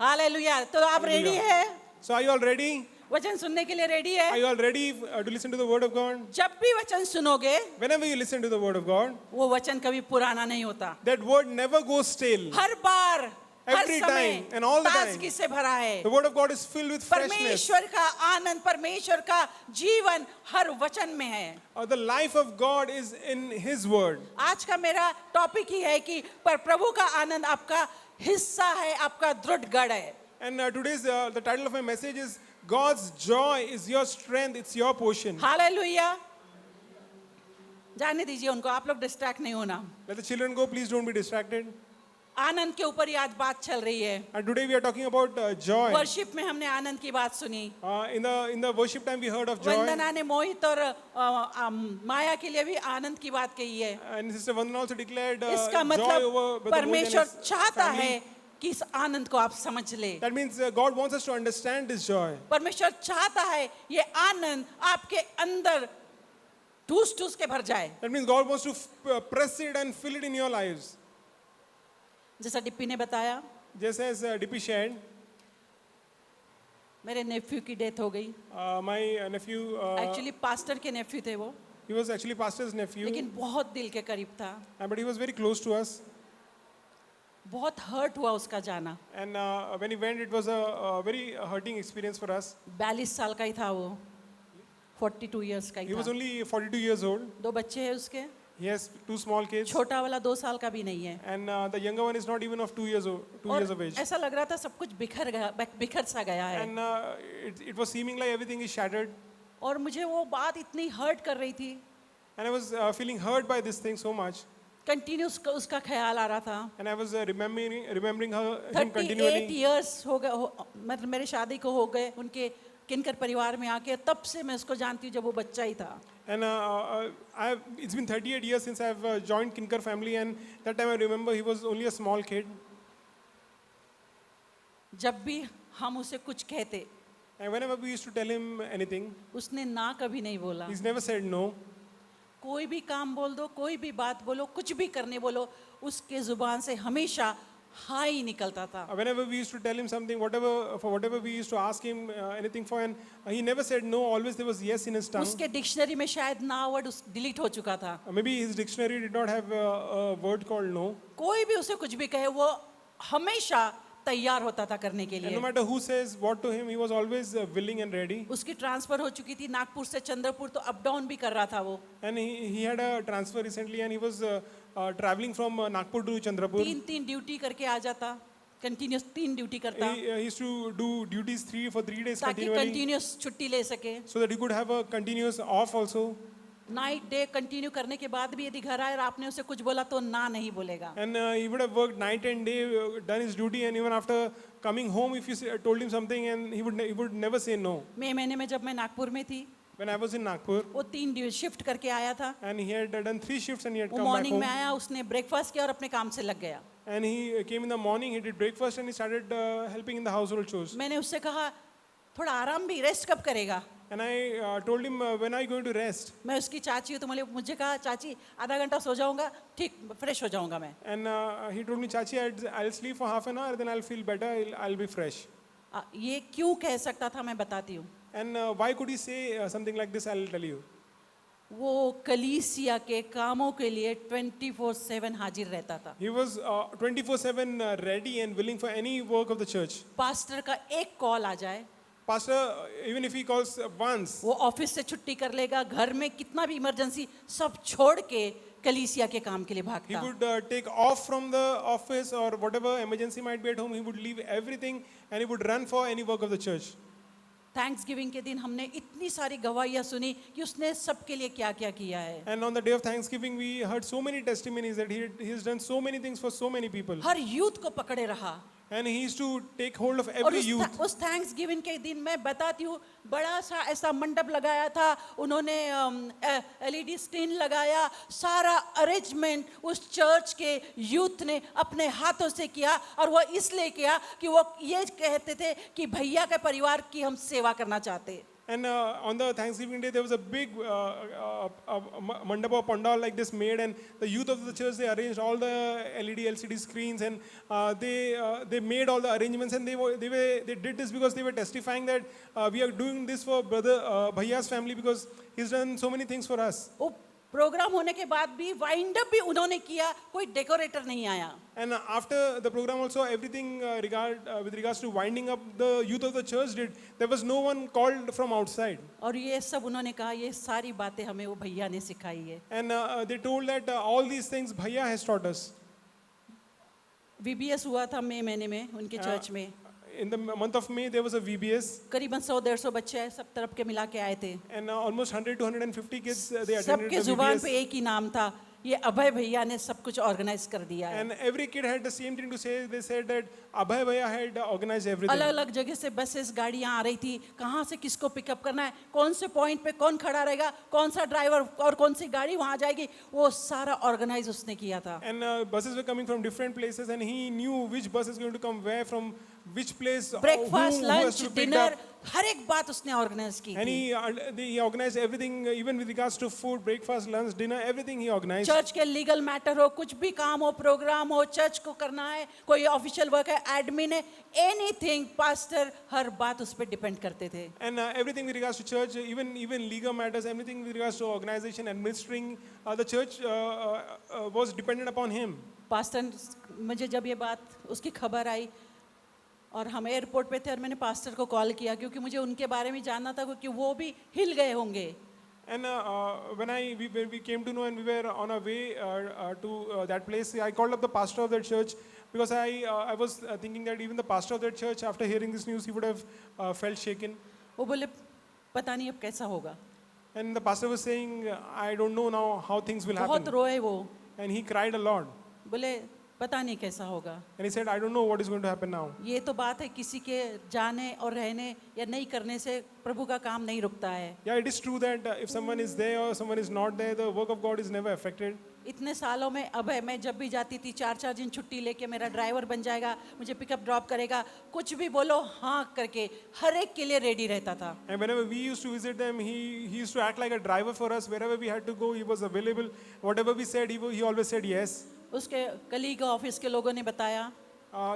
Hallelujah. तो आप ready Hallelujah. है? So are you all ready? वचन सुनने के लिए रेडी Are है? you all ready to listen to the word of God? जब भी वचन सुनोगे, Whenever you listen to the word of God, वो वचन कभी पुराना नहीं होता। that word never goes stale. Her bar, her Every समय time and all the time. ताजगी से भरा है। The word of God is filled with freshness. परमेश्वर का आनंद, परमेश्वर का जीवन हर वचन में है। The life of God is in His word. आज का मेरा टॉपिक ही है कि पर प्रभु का आनंद आपका हिस्सा है, आपका दृढ़ गढ़ है। And today's the title of my message is God's joy is your strength, it's your portion. Hallelujah. जाने दीजिए उनको, आप लोग डिस्ट्रैक्ट नहीं होना। Let the children go, please don't be distracted. आनंद के ऊपर ही आज बात चल रही है। And today we are talking about joy. Worship में हमने आनंद की बात सुनी। In the worship time we heard of joy. वंदना ने मोहित और माया के लिए भी आनंद की बात कही है। And Sister Vandana also declared इसका joy मतलब over Brother Mohan and परमेश्वर his चाहता family. है कि इस आनंद को आप समझ ले। That means God wants us to understand this joy. परमेश्वर चाहता है ये आनंद आपके अंदर ठूस ठूस के भर जाए। That means God wants to press it and fill it in your lives. जैसा डिप्पी ने बताया, Just as DP shared, मेरे नेफ्यू की डेथ हो गई। my nephew, एक्चुअली पास्टर के नेफ्यू थे वो, he was actually pastor's nephew, लेकिन बहुत दिल के करीब था। but he was very close to us. बहुत हर्ट हुआ उसका जाना। And when he went, it was a very hurting experience for us. 42 साल का ही था वो, 42 इयर्स का ही He was था। only 42 years old. 2 बच्चे हैं उसके, He has 2 small kids. छोटा वाला 2 साल का भी नहीं है। And the younger one is not even of 2 years of age. ऐसा लग रहा था सब कुछ बिखर सा गया है। And it was seeming like everything is shattered. और मुझे वो बात इतनी हर्ट कर रही थी। And I was feeling hurt by this thing so much. Continuous उसका ख्याल आ रहा था। And I was remembering him 38 continually. Years हो गए, मतलब मेरे शादी को हो गए उनके किनकर परिवार में आके, तब से मैं उसको जानती हूँ जब वो बच्चा ही था। And it's been 38 years since I've joined Kinkar family, and that time I remember he was only a small kid. जब भी हम उसे कुछ कहते, And whenever we used to tell him anything, उसने ना कभी नहीं बोला। he's never said no. कोई भी काम बोल दो, कोई भी बात बोलो, कुछ भी करने बोलो, उसके जुबान से हमेशा हाँ ही निकलता था। Whenever we used to tell him something, whatever we used to ask him anything for, and he never said no. Always there was yes in his tongue. उसके डिक्शनरी में शायद ना वर्ड डिलीट हो चुका था। Maybe his dictionary did not have a word called no. कोई भी उसे कुछ भी कहे, वो हमेशा तैयार होता था करने के And no लिए। matter who says what to him, he was always willing and ready. उसकी ट्रांसफर हो चुकी थी नागपुर से चंद्रपुर, तो अप डाउन भी कर रहा था वो। And he had a transfer recently, and he was traveling from Nagpur to Chandrapur. 3 duty करके आ जाता, कंटिन्यूस 3 ड्यूटी करता, He used to do duties for 3 days ताकि continually, कंटिन्यूस छुट्टी ले सके। so that he could have a continuous off also. Night day continue करने के बाद भी यदि घर आए और आपने उसे कुछ बोला तो ना नहीं बोलेगा। And he would have worked night and day, done his duty, and even after coming home, if you told him something, and he would never say no. मई महीने में जब मैं नागपुर में थी, When I was in Nagpur, वो 3 shift करके आया था। and he had done 3 shifts, and he had वो come back मॉर्निंग में home. आया, उसने ब्रेकफास्ट किया और अपने काम से लग गया। And he came in the morning, he did breakfast, and he started helping in the household chores. मैंने उससे कहा थोड़ा आराम भी, रेस्ट कब करेगा? And I told him, when are you going to rest? मैं उसकी चाची हूँ, तो मुझे कहा चाची आधा घंटा सो जाऊंगा, ठीक फ्रेश हो जाऊंगा मैं। And he told me, Chachi, I'll sleep for half an hour, then I'll feel better, I'll be fresh. ये क्यों कह सकता था मैं बताती हूँ। And why could he say something like this? I'll tell you. वो कलीसिया के कामों के लिए 24/7 हाजिर रहता था। He was 24/7 ready and willing for any work of the church. Pastor का एक कॉल आ जाए, Pastor, even if he calls once, वो ऑफिस से छुट्टी कर लेगा, घर में कितना भी इमरजेंसी सब छोड़ के कलीसिया के काम के लिए he भागता। would take off from the office or whatever emergency might be at home. He would leave everything and he would run for any work of the church. Thanks giving के दिन हमने इतनी सारी गवाहियां सुनी कि उसने सबके लिए क्या क्या किया है। And on the day of Thanksgiving, we heard so many testimonies that he has done so many things for so many people. Her youth को पकड़े रहा। And he used to take hold of और every youth. उस thanks giving के दिन मैं बताती हूँ, बड़ा सा ऐसा मंडप लगाया था उन्होंने, LED स्क्रीन लगाया, सारा अरेंजमेंट उस चर्च के यूथ ने अपने हाथों से किया। और वो इसलिए किया कि वो ये कहते थे कि भैया के परिवार की हम सेवा करना चाहते। And on the Thanksgiving day, there was a big mandapa pandal like this made, and the youth of the church, they arranged all the LED, LCD screens, and they made all the arrangements, and they did this because they were testifying that we are doing this for brother Bhaiya's family because he's done so many things for us. वो programme होने के बाद भी wind up भी उन्होंने किया, कोई decorator नहीं आया. And after the program also, everything with regards to winding up, the youth of the church did. There was no one called from outside. और ये सब उन्होंने कहा, ये सारी बातें हमें वो भैया ने सिखाई है. And they told that all these things Bhaiya has taught us. VBS हुआ था मई महीने में उनके चर्च में. In the month of May, there was a VBS, करीबन 100-150 बच्चे सब तरफ के मिला के आए थे. and almost 100 to 150 kids they attended सबके the जुबान पे VBS. एक ही नाम था, ये अभय भैया ने सब कुछ ऑर्गेनाइज कर दिया है. And every kid had the same thing to say. They said that Abhay Bhaiya had organized everything. अलग अलग जगह से बसेस गाड़ियां आ रही थी, कहाँ से किसको पिकअप करना है, कौन से पॉइंट पे कौन खड़ा रहेगा, कौन सा ड्राइवर और कौन सी गाड़ी वहां जाएगी, वो सारा ऑर्गेनाइज उसने किया था. And buses were coming from different places, and he knew which bus is going to come where, from which place, breakfast who has lunch to be picked dinner up. हर एक बात उसने ऑर्गेनाइज की And थी. he organized everything, even with regards to food, breakfast, lunch, dinner, everything he organized. Church के legal matter हो, कुछ भी काम हो, प्रोग्राम हो, चर्च को करना है, कोई ऑफिशियल वर्क है, एडमिन है, एनीथिंग, पास्टर हर बात उस पर डिपेंड करते थे. And everything with regards to church, even legal matters, everything with regards to organization, administering the church was dependent upon him. Pastor मुझे जब ये बात उसकी खबर आई और हम एयरपोर्ट पे थे और मैंने पास्टर को कॉल किया क्योंकि मुझे उनके बारे में जानना था क्योंकि वो भी हिल गए होंगे. And when we came to know and we were on our way to that place, I called up the pastor of that church because I was thinking that even the pastor of that church, after hearing this news, he would have felt shaken. वो बोले पता नहीं अब कैसा होगा. And the pastor was saying, I don't know now how things will बहुत happen. रोए वो. And he cried a lot. बोले पता नहीं कैसा होगा. And he said, I don't know what is going to happen now. ये तो बात है किसी के जाने और रहने या नहीं करने से प्रभु का काम नहीं रुकता है. Yeah, it is true that if someone is there or someone is not there, the work of God is never affected. इतने सालों में अब है, मैं जब भी जाती थी 4-4 दिन छुट्टी लेके मेरा ड्राइवर बन जाएगा, मुझे पिकअप ड्रॉप करेगा, कुछ भी बोलो हाँ करके हर एक के लिए रेडी रहता था. And whenever we used to visit them, he used to act like a driver for us. Wherever we had to go, he was available. Whatever we said, he always said yes. उसके colleague office के लोगों ने बताया,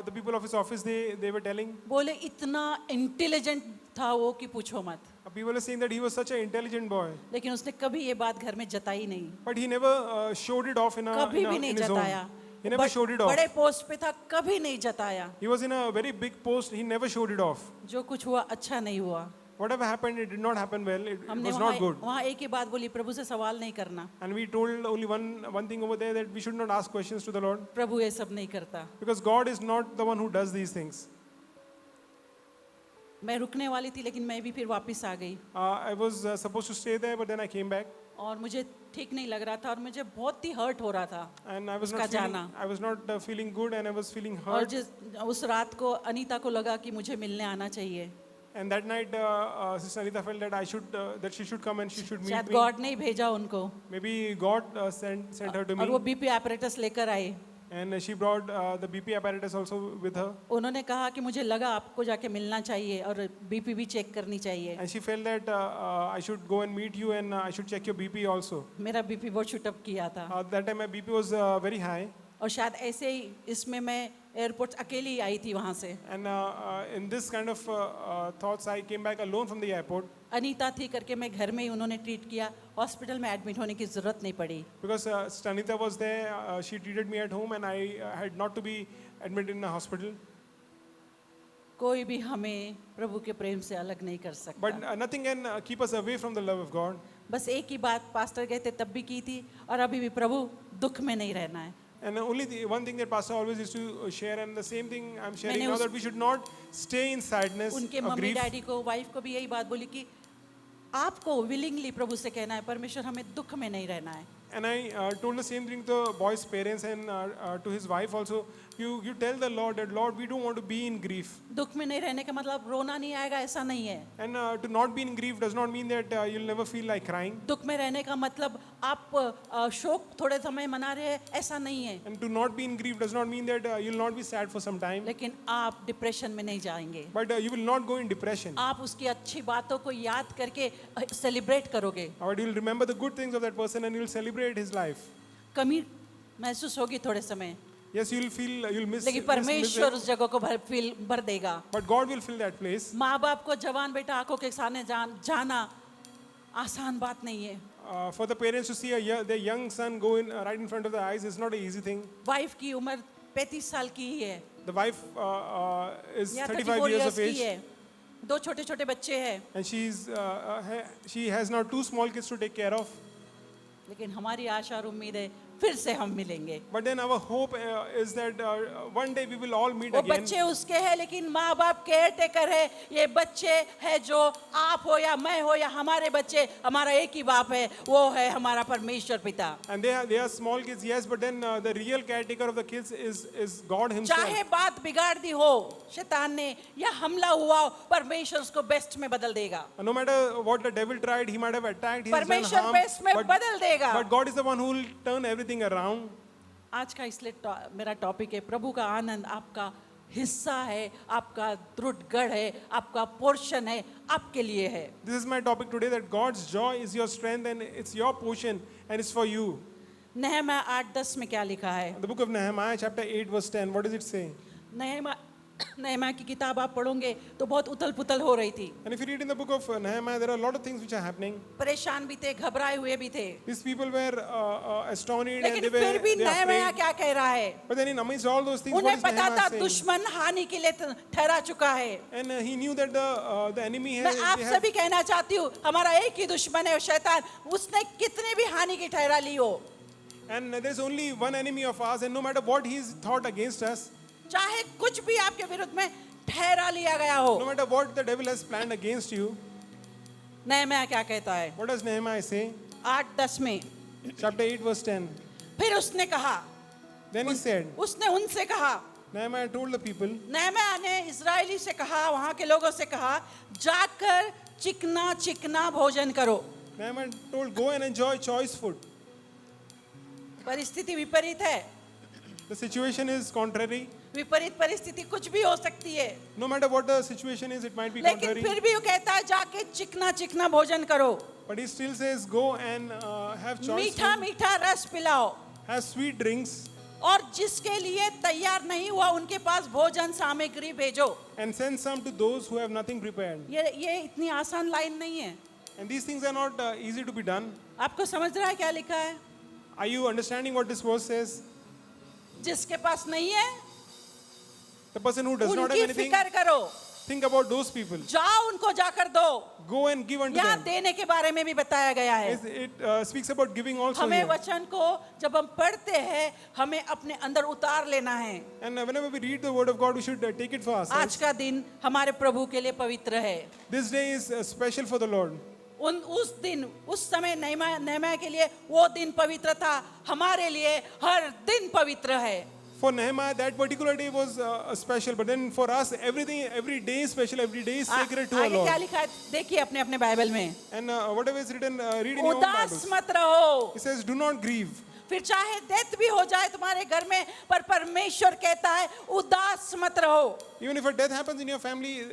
The people of his office, they were telling. बोले इतना intelligent था वो कि पूछो मत. People were saying that he was such an intelligent boy. लेकिन उसने कभी ये बात घर में जताई नहीं. But he never showed it off कभी भी नहीं in his own. जताया. He never showed it off. बड़े पोस्ट पे था, कभी नहीं जताया. He was in a very big post. He never showed it off. जो कुछ हुआ अच्छा नहीं हुआ. Whatever happened, it did not happen well. It हमने was not good. वहाँ एक ही बात बोली, प्रभु से सवाल नहीं करना. And we told only one thing over there, that we should not ask questions to the Lord. प्रभु ये सब नहीं करता. Because God is not the one who does these things. मैं रुकने वाली थी लेकिन मैं भी फिर वापस आ गई. I was supposed to stay there, but then I came back. और मुझे ठीक नहीं लग रहा था और मुझे बहुत ही हर्ट हो रहा था. And I was उसका not feeling, जाना. I was not feeling good, and I was feeling और hurt. उस रात को अनीता को लगा कि मुझे मिलने आना चाहिए. And that night, Sister Anita felt that that she should come and she should meet शायद me. गॉड नहीं भेजा उनको. Maybe God sent her to और वो me. बीपी apparatus लेकर आए. And she brought the BP apparatus also with her. उन्होंने कहा कि मुझे लगा आपको जाके मिलना चाहिए और बीपी भी चेक करनी चाहिए. And she felt that I should go and meet you, and I should check your BP also. मेरा बीपी बहुत शूट अप किया था. That time my BP was very high. और शायद ऐसे ही इसमें मैं एयरपोर्ट अकेली आई थी वहाँ से. And in this kind of thoughts, I came back alone from the airport. Anita थी करके मैं घर में ही उन्होंने ट्रीट किया. हॉस्पिटल में एडमिट होने की ज़रूरत नहीं पड़ी. Because Sister Anita was there, she treated me at home, and I had not to be admitted in a hospital. कोई भी हमें प्रभु के प्रेम से अलग नहीं कर सकता. But nothing can keep us away from the love of God. बस एक ही बात पास्टर कहते तब भी की थी और अभी भी प्रभु दुख में नहीं रहना है. And only the one thing that Pastor always used to share, and the same thing I'm sharing मैंने now, उस- that we should not stay in sadness उनके or मम्मी grief. डैडी को वाइफ को भी यही बात बोली कि आपको विलिंगली प्रभु से कहना है, परमेश्वर हमें दुख में नहीं रहना है. And I told the same thing to the boy's parents and to his wife also. You tell the Lord that, Lord, we don't want to be in grief. दुख में नहीं रहने का मतलब रोना नहीं आएगा, ऐसा नहीं है. And to not be in grief does not mean that you'll never feel like crying. दुख में रहने का मतलब आप शोक थोड़े समय मना रहे हैं, ऐसा नहीं है. And to not be in grief does not mean that you'll not be sad for some time. लेकिन आप डिप्रेशन में नहीं जाएंगे. But you will not go in depression. आप उसकी अच्छी बातों को याद करके सेलिब्रेट करोगे. But you'll remember the good things of that person and you'll celebrate his life. कमी महसूस होगी थोड़े समय, Yes, you'll miss. लेकिन परमेश्वर उस जगह को भर देगा. But God will fill that place. माँ बाप को जवान बेटा आंखों के सामने जाना आसान बात नहीं है. For the parents to see their young son go in right in front of their eyes is not an easy thing. Wife की उम्र 35 साल की ही है, The wife is या 35 years of की age, है, 2 छोटे छोटे बच्चे हैं. and she has now 2 small kids to take care of. लेकिन हमारी आशा और उम्मीद है फिर से हम मिलेंगे. But then our hope is that one day we will all meet वो again. बच्चे उसके हैं, लेकिन माँ बाप केयर टेकर है. ये बच्चे है जो आप हो या मैं हो या हमारे बच्चे, हमारा एक ही बाप है, वो है हमारा परमेश्वर पिता. And they are small kids, yes, but then the real caretaker of the kids is God Himself. चाहे बात बिगाड़ दी हो शैतान ने या हमला हुआ हो, परमेश्वर उसको बेस्ट में बदल देगा. No matter what the devil tried, he might have attacked, he has done परमेश्वर harm, बेस्ट में बदल देगा. but God is the one who will turn everything around. आज का इसलिए मेरा टॉपिक है, प्रभु का आनंद आपका हिस्सा है, आपका दृढ़ गढ़ है, आपका पोर्शन है, आपके लिए है. This is my topic today, that God's joy is your strength and it's your portion and it's for you. नहम्याह 8:10 में क्या लिखा है? The book of Nehemiah chapter 8 verse 10, what does it say? नहम्याह की किताब आप पढ़ोगे तो बहुत उथल पुथल हो रही थी. And if you read in the book of Nehemiah, there are a lot of things which are happening. परेशान भी थे, घबराए हुए भी थे. These people were astonished and लेकिन they were फिर भी they are नहम्याह afraid. क्या कह रहा है? But then in amidst all those things, what उन्हें is पता था Nehemiah saying? दुश्मन हानि के लिए ठहरा चुका है. And he knew that the enemy मैं has. आप सभी कहना चाहती हूँ, हमारा एक ही दुश्मन है शैतान. उसने कितनी भी हानि की ठहरा ली हो, And there's only one enemy of ours, and no matter what he's thought against us, चाहे कुछ भी आपके विरुद्ध में ठहरा लिया गया हो, no matter what the devil has planned against you, नहम्याह क्या कहता है? what does Nehemiah say? 8:10 में Chapter 8 verse 10. फिर उसने कहा, Then he said, उसने उनसे कहा, Nehemiah told the people, नहम्याह ने इजरायली से कहा, वहां के लोगों से कहा, जाकर चिकना चिकना भोजन करो. Nehemiah told, go and enjoy choice food. परिस्थिति विपरीत है. The situation is contrary. विपरीत परिस्थिति कुछ भी हो सकती है, No matter what the situation is, it might be लेकिन contrary. फिर भी वो कहता है जाके चिकना चिकना भोजन करो, But he still says, go and have choice मीठा food, मीठा रस पिलाओ, have sweet drinks, और जिसके लिए तैयार नहीं हुआ उनके पास भोजन सामग्री भेजो. and send some to those who have nothing prepared. ये इतनी आसान लाइन नहीं है. And these things are not easy to be done. आपको समझ रहा है क्या लिखा है? Are you understanding what this verse says? जिसके पास नहीं है The person who does not have उनकी anything, फिक्र करो, think about those people. जाओ उनको जाकर दो. Go and give unto यहाँ them. देने के बारे में भी बताया गया है. It speaks about giving also हमें here. वचन को जब हम पढ़ते हैं हमें अपने अंदर उतार लेना है. And whenever we read the word of God, we should take it for आज ourselves. का दिन हमारे प्रभु के लिए पवित्र है. This day is special for the Lord. उस दिन उस समय नहम्याह के लिए वो दिन पवित्र था, हमारे लिए हर दिन पवित्र है. For Nehemiah, that particular day was special, but then for us, every day is special, every day is sacred to our आगे क्या Lord. लिखा है देखिए अपने अपने बाइबल में. And whatever is written, read in your own उदास Bibles. मत रहो. It says, do not grieve. फिर चाहे डेथ भी हो जाए तुम्हारे घर में, पर परमेश्वर कहता है उदास मत रहो, Even if a death happens in your family,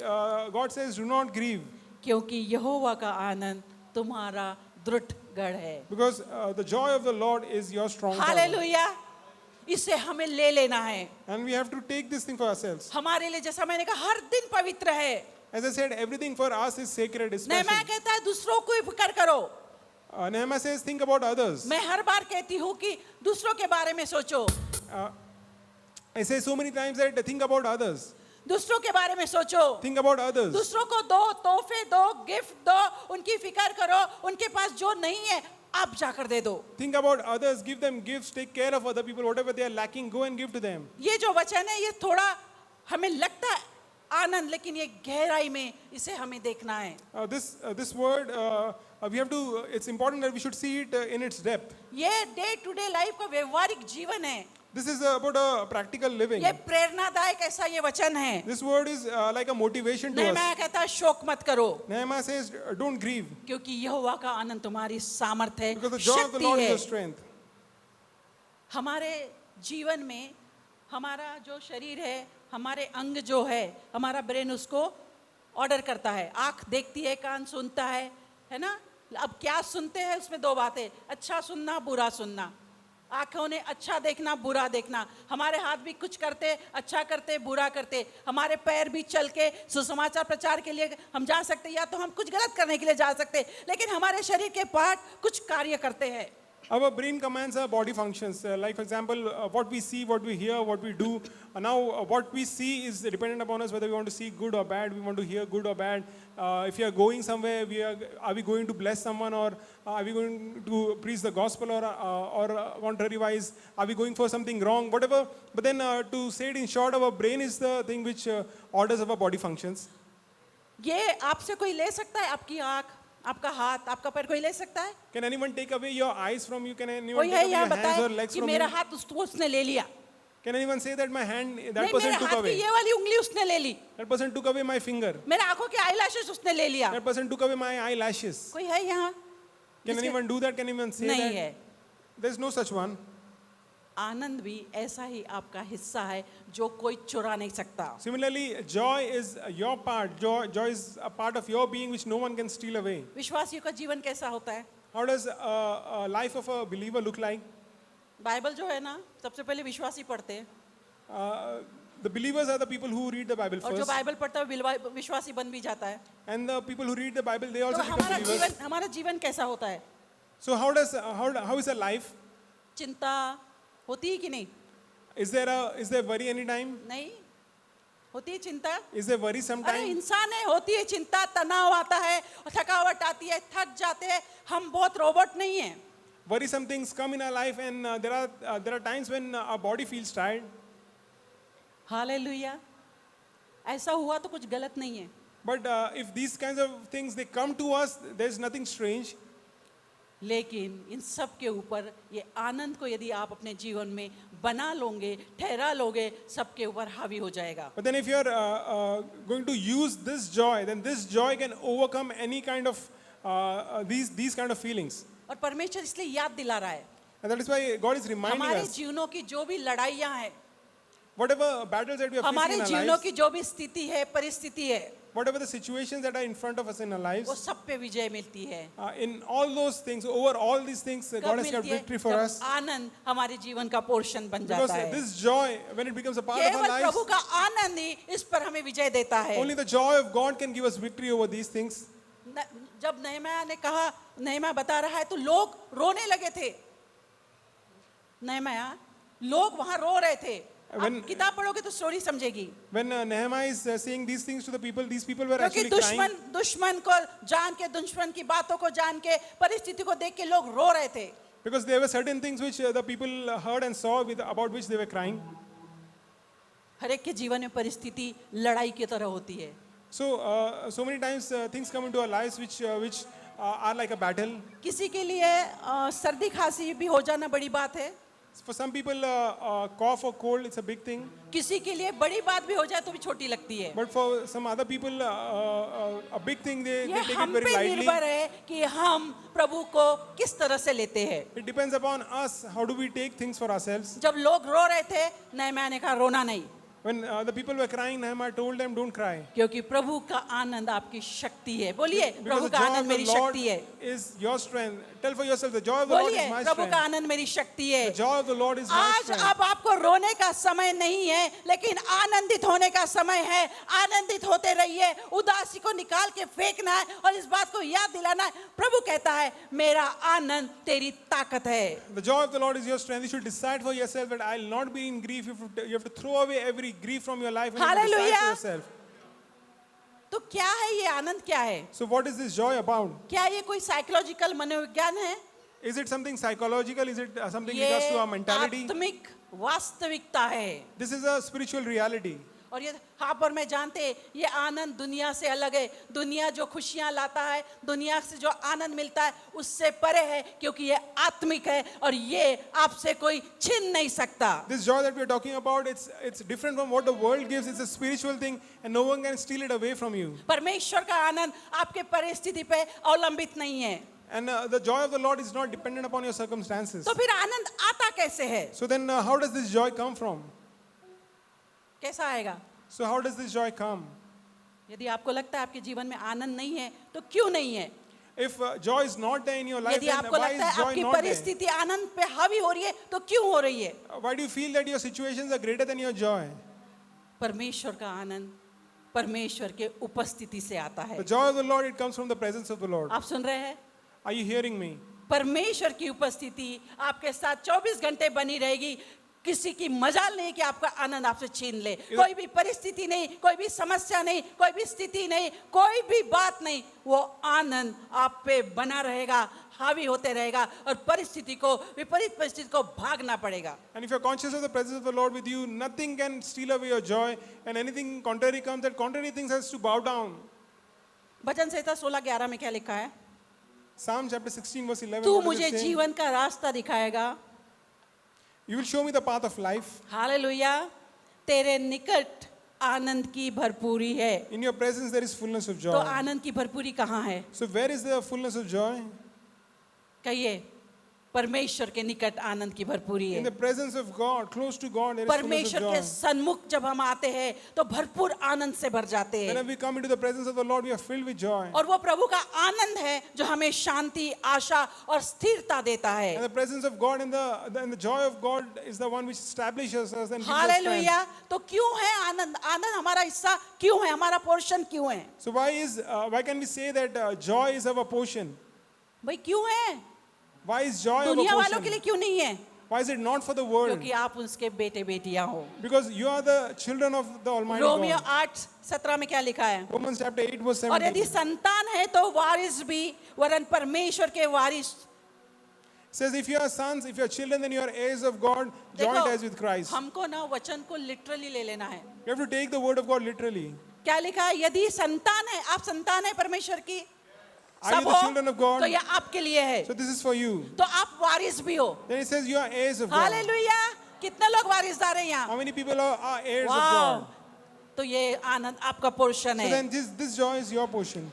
God says, do not grieve. क्योंकि यहोवा का आनंद तुम्हारा दृढ़ गढ़ है. Because the joy of the Lord is your strong tower. Hallelujah. इसे हमें ले लेना है. And we have to take this thing for ourselves. हमारे लिए जैसा मैंने कहा हर दिन पवित्र है. As I said, everything for us is sacred, is special. नहम्याह कहता है दूसरों को ही फिक्र करो. Nehemiah says, think about others. मैं हर बार कहती हूँ कि दूसरों के बारे में सोचो, I say so many times that think about others. दूसरों के बारे में सोचो, Think about others. दूसरों को दो, तोहफे दो, गिफ्ट दो, उनकी फिक्र करो, उनके पास जो नहीं है आप जाकर दे दो. Think about others, give them gifts, take care of other people, whatever they are lacking, go and give to them. ये जो वचन है ये थोड़ा हमें लगता है आनंद, लेकिन ये गहराई में इसे हमें देखना है. This word, we have to. It's important that we should see it in its depth. ये डे टू डे लाइफ का व्यवहारिक जीवन है. This is about a practical living. ये प्रेरणादायक ऐसा ये वचन है. This word is like a motivation to us. नहम्याह कहता है शोक मत करो, Nehemiah says, "Don't grieve, क्योंकि यहोवा का आनंद तुम्हारी सामर्थ है, because the joy of the शक्ति Lord is है. your strength." हमारे जीवन में हमारा जो शरीर है, हमारे अंग जो है, हमारा ब्रेन उसको ऑर्डर करता है. आंख देखती है, कान सुनता है ना. अब क्या सुनते हैं उसमें दो बातें, अच्छा सुनना, बुरा सुनना. आंखों ने अच्छा देखना, बुरा देखना. हमारे हाथ भी कुछ करते, अच्छा करते, बुरा करते. हमारे पैर भी चल के सुसमाचार प्रचार के लिए हम जा सकते, या तो हम कुछ गलत करने के लिए जा सकते, लेकिन हमारे शरीर के पार्ट कुछ कार्य करते हैं. Our brain commands our body functions. Like for example, what we see, what we hear, what we do. Now, what we see is dependent upon us whether we want to see good or bad. We want to hear good or bad. If we are going somewhere, are we going to bless someone, or are we going to preach the gospel, or contrary-wise, are we going for something wrong? Whatever. But then, to say it in short, our brain is the thing which orders our body functions. ये आपसे कोई ले सकता है? आपकी आंख, आपका हाथ, आपका पैर कोई ले सकता है? Can anyone take away your eyes from you? Can anyone कोई take है away यहाँ your hands or बताए legs कि from मेरा you? हाथ उसने ले लिया? Can anyone say that my hand, that नहीं, person मेरे took हाथ की away? ये वाली उंगली उसने ले ली. That person took away my finger. मेरे आंखों के आईलैशेस उसने ले लिया. That person took away my eyelashes. कोई है यहाँ? Can जिसके- anyone do that? Can anyone say नहीं that? है. There's no such one. आनंद भी ऐसा ही आपका हिस्सा है जो कोई चुरा नहीं सकता. Similarly, joy is your part. Joy is a part of your being which no one can steal away. विश्वासियों का जीवन कैसा होता है? How does a life of a believer look like? Bible जो है ना, सबसे पहले विश्वासी पढ़ते हैं, The believers are the people who read the Bible और जो first. बाइबल पढ़ता है वो विश्वासी बन भी जाता है. And the people who read the Bible, they तो also become believers. हमारा जीवन कैसा होता है? So how is a life? चिंता होती है कि नहीं? Is there worry any time? नहीं होती है चिंता. Is there worry अरे sometime? इंसान है, होती है चिंता, तनाव आता है, थकावट आती है, थक जाते हैं. हम बहुत रोबोट नहीं है. Worrisome things come in our life, and there are times when our body feels tired. Hallelujah. ऐसा हुआ तो कुछ गलत नहीं है. But if these kinds of things they come to us, there's nothing strange. लेकिन इन सब के ऊपर ये आनंद को यदि आप अपने जीवन में बना लोगे, ठहरा लोगे, सबके ऊपर हावी हो जाएगा. But then if you're going to use this joy, then this joy can overcome any kind of these kind of feelings. और परमेश्वर इसलिए याद दिला रहा है, And that is why God is reminding हमारे us, जीवनों की जो भी लड़ाइयाँ हैं, whatever battles that we are facing हमारे in our जीवनों lives, की जो भी स्थिति है, परिस्थिति है, whatever the situations that are in front of us in our वो lives, सब पे विजय मिलती है. in all those things, over all these things, कब God has got मिलती है? victory for जब us. आनंद हमारे जीवन का पोर्शन बन Because जाता है. this joy, when it becomes a part of our केवल lives, प्रभु का आनंद ही इस पर हमें विजय देता है. only the joy of God can give us victory over these things. जब नहम्याह ने कहा, नहम्याह बता रहा है, तो लोग रोने लगे थे. नहम्याह, लोग वहां रो रहे थे. When- आप किताब पढ़ोगे तो story समझेगी. When Nehemiah is saying these things to the people, these people were क्योंकि actually crying. दुश्मन को जान के, दुश्मन की बातों को जान के, परिस्थिति को देख के लोग रो रहे थे. Because there were certain things which the people heard and saw about which they were crying. हर एक के जीवन में परिस्थिति लड़ाई की तरह होती है. So many times things come into our lives which are like a battle. किसी के लिए सर्दी खांसी भी हो जाना बड़ी बात है. For some people, cough or cold, it's a big thing. किसी के लिए बड़ी बात भी हो जाए तो भी छोटी लगती है. But for some other people, a big thing, they ये take it हम very पे lightly. निर्भर है कि हम प्रभु को किस तरह से लेते हैं. It depends upon us. How do we take things for ourselves? जब लोग रो रहे थे, नहम्याह ने कहा रोना नहीं, When the people were crying, Nehemiah told them, don't cry. क्योंकि प्रभु का आनंद आपकी शक्ति है. बोलिए, Because प्रभु the का joy आनंद of the मेरी Lord शक्ति है. is your strength. Tell for yourself, the joy of the Lord बोलिए, is my प्रभु का strength. आनंद मेरी शक्ति है. The joy of the Lord is my आज strength. अब आपको रोने का समय नहीं है, लेकिन आनंदित होने का समय है. आनंदित होते रहिए. उदासी को निकाल के फेंकना है और इस बात को याद दिलाना है. प्रभु कहता है, मेरा आनंद तेरी ताकत है. The joy of the Lord is your strength. You should decide for yourself that I'll not be in grief. You have to throw away every grief from your life and you have to decide Hallelujah. for yourself. तो क्या है ये आनंद? क्या है? So what is this joy about? क्या ये कोई psychological मनोविज्ञान है? Is it something psychological? Is it something ये regards to our mentality? आत्मिक वास्तविकता है. This is a spiritual reality. और ये हाँ पर मैं जानते हैं, ये आनंद दुनिया से अलग है। दुनिया जो खुशियां लाता है, दुनिया से जो आनंद मिलता है, उससे परे है, क्योंकि ये आत्मिक है और ये आपसे कोई छीन नहीं सकता। This joy that we are talking about, it's different from what the world gives. It's a spiritual thing, and no one can steal it away from you. परमेश्वर का आनंद आपके परिस्थिति पे अवलंबित नहीं है। And the joy of the Lord is not dependent upon your circumstances. तो फिर आनंद आता कैसे है? So then, how does this joy come from? कैसा आएगा? So how does this joy come? यदि आपको लगता है आपके जीवन में आनंद नहीं है, तो क्यों नहीं है? If joy is not there in your life, यदि then आपको why लगता है is joy आपकी not there? परिस्थिति आनंद पे हावी हो रही है, तो क्यों हो रही है? Why do you feel that your situations are greater than your joy? परमेश्वर का आनंद परमेश्वर के उपस्थिति से आता है। The joy of the Lord, it comes from the presence of the Lord. आप सुन रहे हैं? Are you hearing me? परमेश्वर की उपस्थिति आपके साथ 24 घंटे बनी रहेगी। किसी की मजाल नहीं कि आपका आनंद आपसे छीन ले। कोई भी परिस्थिति नहीं, कोई भी समस्या नहीं, कोई भी स्थिति नहीं, कोई भी बात नहीं, वो आनंद आप पे बना रहेगा, हावी होते रहेगा और परिस्थिति को, विपरीत परिस्थिति को भागना पड़ेगा। And if you're conscious of the presence of the Lord with you, nothing can steal away your joy, and anything contrary comes, that contrary things has to bow down. भजन संहिता 16:11 में क्या लिखा है? Psalm chapter 16 verse 11. तू what does मुझे it say? जीवन का रास्ता दिखाएगा। You will show me the path of life. Hallelujah. तेरे निकट आनंद की भरपूरी है। In your presence there is fullness of तो joy. आनंद की भरपूरी कहाँ है? So where is the fullness of joy? कहिए, परमेश्वर के निकट आनंद की भरपूरी In है। the presence of God, close to God, there is fullness परमेश्वर of के joy. सन्मुख जब हम आते हैं तो भरपूर आनंद से भर जाते हैं। Whenever we come into the presence of the Lord, we are filled with joy. और वो प्रभु का आनंद है जो हमें शांति, आशा और स्थिरता देता है। And the presence of God and the joy of God is the one which establishes us and gives us hallelujah. strength. तो क्यों है आनंद? आनंद हमारा हिस्सा क्यों है? हमारा पोर्शन क्यों है? So why can we say that joy is our portion? भाई क्यों है? Why is joy our दुनिया वालों के लिए portion? क्यों नहीं है? Why is it not for the world? क्योंकि आप उसके बेटे बेटियां हो। Because you are the children of the Almighty Romeo God. 8:17 में क्या लिखा है? Romans chapter 8 verse और यदि 17 संतान है तो वारिस भी, वरन परमेश्वर के वारिस। says, if you are sons, if you are children, then you are heirs of God, joint heirs with Christ. हमको ना वचन को लिटरली ले लेना है। You have to take the word of God literally. क्या लिखा है? यदि संतान है, आप संतान है परमेश्वर की, Are you सब the हो, children of God? तो ये आपके लिए है। So this is for you. तो आप वारिस भी हो। Then it says you are heirs of God. Hallelujah. कितने लोग वारिसदार हैं यहाँ? How many people are heirs of वाह। God? तो ये आनंद आपका पोर्शन So है। then this joy is your portion.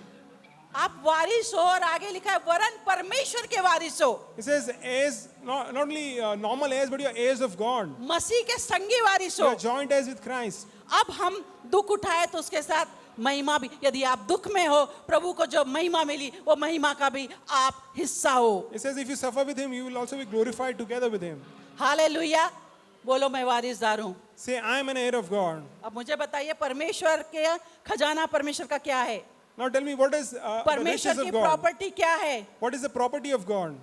आप वारिस हो और आगे लिखा है वरन परमेश्वर के वारिस हो। It says heirs, not only normal heirs, but you are heirs of God. मसीह के संगी वारिस You हो। are joint heirs with Christ. अब हम दुख उठाए तो उसके साथ महिमा भी। यदि आप दुख में हो, प्रभु को जो महिमा मिली, वो महिमा का भी आप हिस्सा हो। It says if you suffer with him, you will also be glorified together with him. Hallelujah. बोलो मैं वारिसदार हूँ। Say, I am an heir of God. अब मुझे बताइए परमेश्वर के खजाना परमेश्वर का क्या है? Now tell me, what is the परमेश्वर riches की of God? प्रॉपर्टी क्या है? What is the property of God?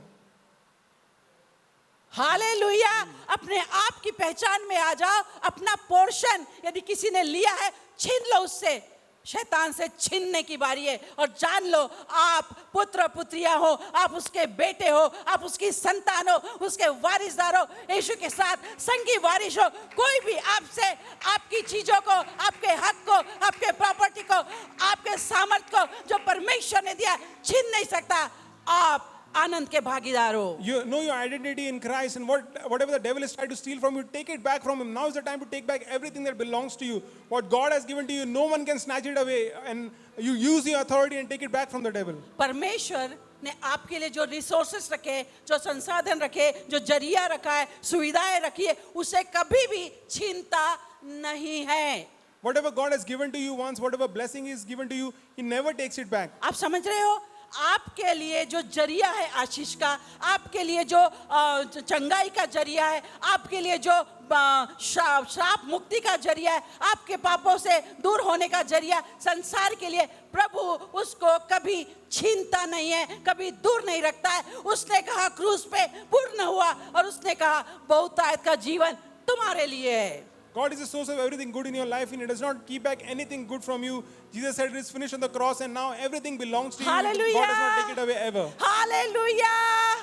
Hallelujah. अपने आप की पहचान में आ जाओ। अपना पोर्शन यदि किसी ने लिया है, छीन लो उससे। शैतान से छीनने की बारी है। और जान लो, आप पुत्र पुत्रियां हो, आप उसके बेटे हो, आप उसकी संतान हो, उसके वारिसदार हो, यीशु के साथ संगी वारिस हो। कोई भी आपसे आपकी चीजों को, आपके हक को, आपके प्रॉपर्टी को, आपके सामर्थ को जो परमेश्वर ने दिया, छीन नहीं सकता। आप आनंद के भागीदार हो। You know your identity in Christ, and whatever the devil is trying to steal from you, take it back from him. Now is the time to take back everything that belongs to you. What God has given to you, no one can snatch it away. And you use your authority and take it back from the devil. परमेश्वर ने आपके लिए जो resources रखे, जो संसाधन रखे, जो जरिया रखा है, सुविधाएं रखी है, उसे कभी भी छीनता नहीं है। Whatever God has given to you once, whatever blessing is given to you, He never takes it back. आप समझ रहे हो? आपके लिए जो जरिया है आशीष का, आपके लिए जो चंगाई का जरिया है, आपके लिए जो श्राप मुक्ति का जरिया है, आपके पापों से दूर होने का जरिया, संसार के लिए प्रभु उसको कभी छीनता नहीं है, कभी दूर नहीं रखता है। उसने कहा क्रूस पे पूर्ण हुआ, और उसने कहा बहुतायत का जीवन तुम्हारे लिए है। God is the source of everything good in your life, and He does not keep back anything good from you. Jesus said it is finished on the cross, and now everything belongs to you. Hallelujah. God does not take it away ever. Hallelujah.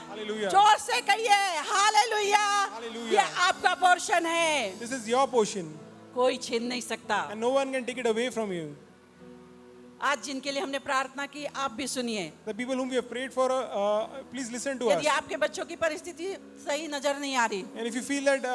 Hallelujah. जोर से कहिए hallelujah. Hallelujah. ये आपका portion है। This is your portion. कोई छीन नहीं सकता। and no one can take it away from you. आज जिनके लिए हमने प्रार्थना की, आप भी सुनिए। The people whom we have prayed for, please listen to us. यदि आपके बच्चों की परिस्थिति सही नजर नहीं आ रही, And if you feel that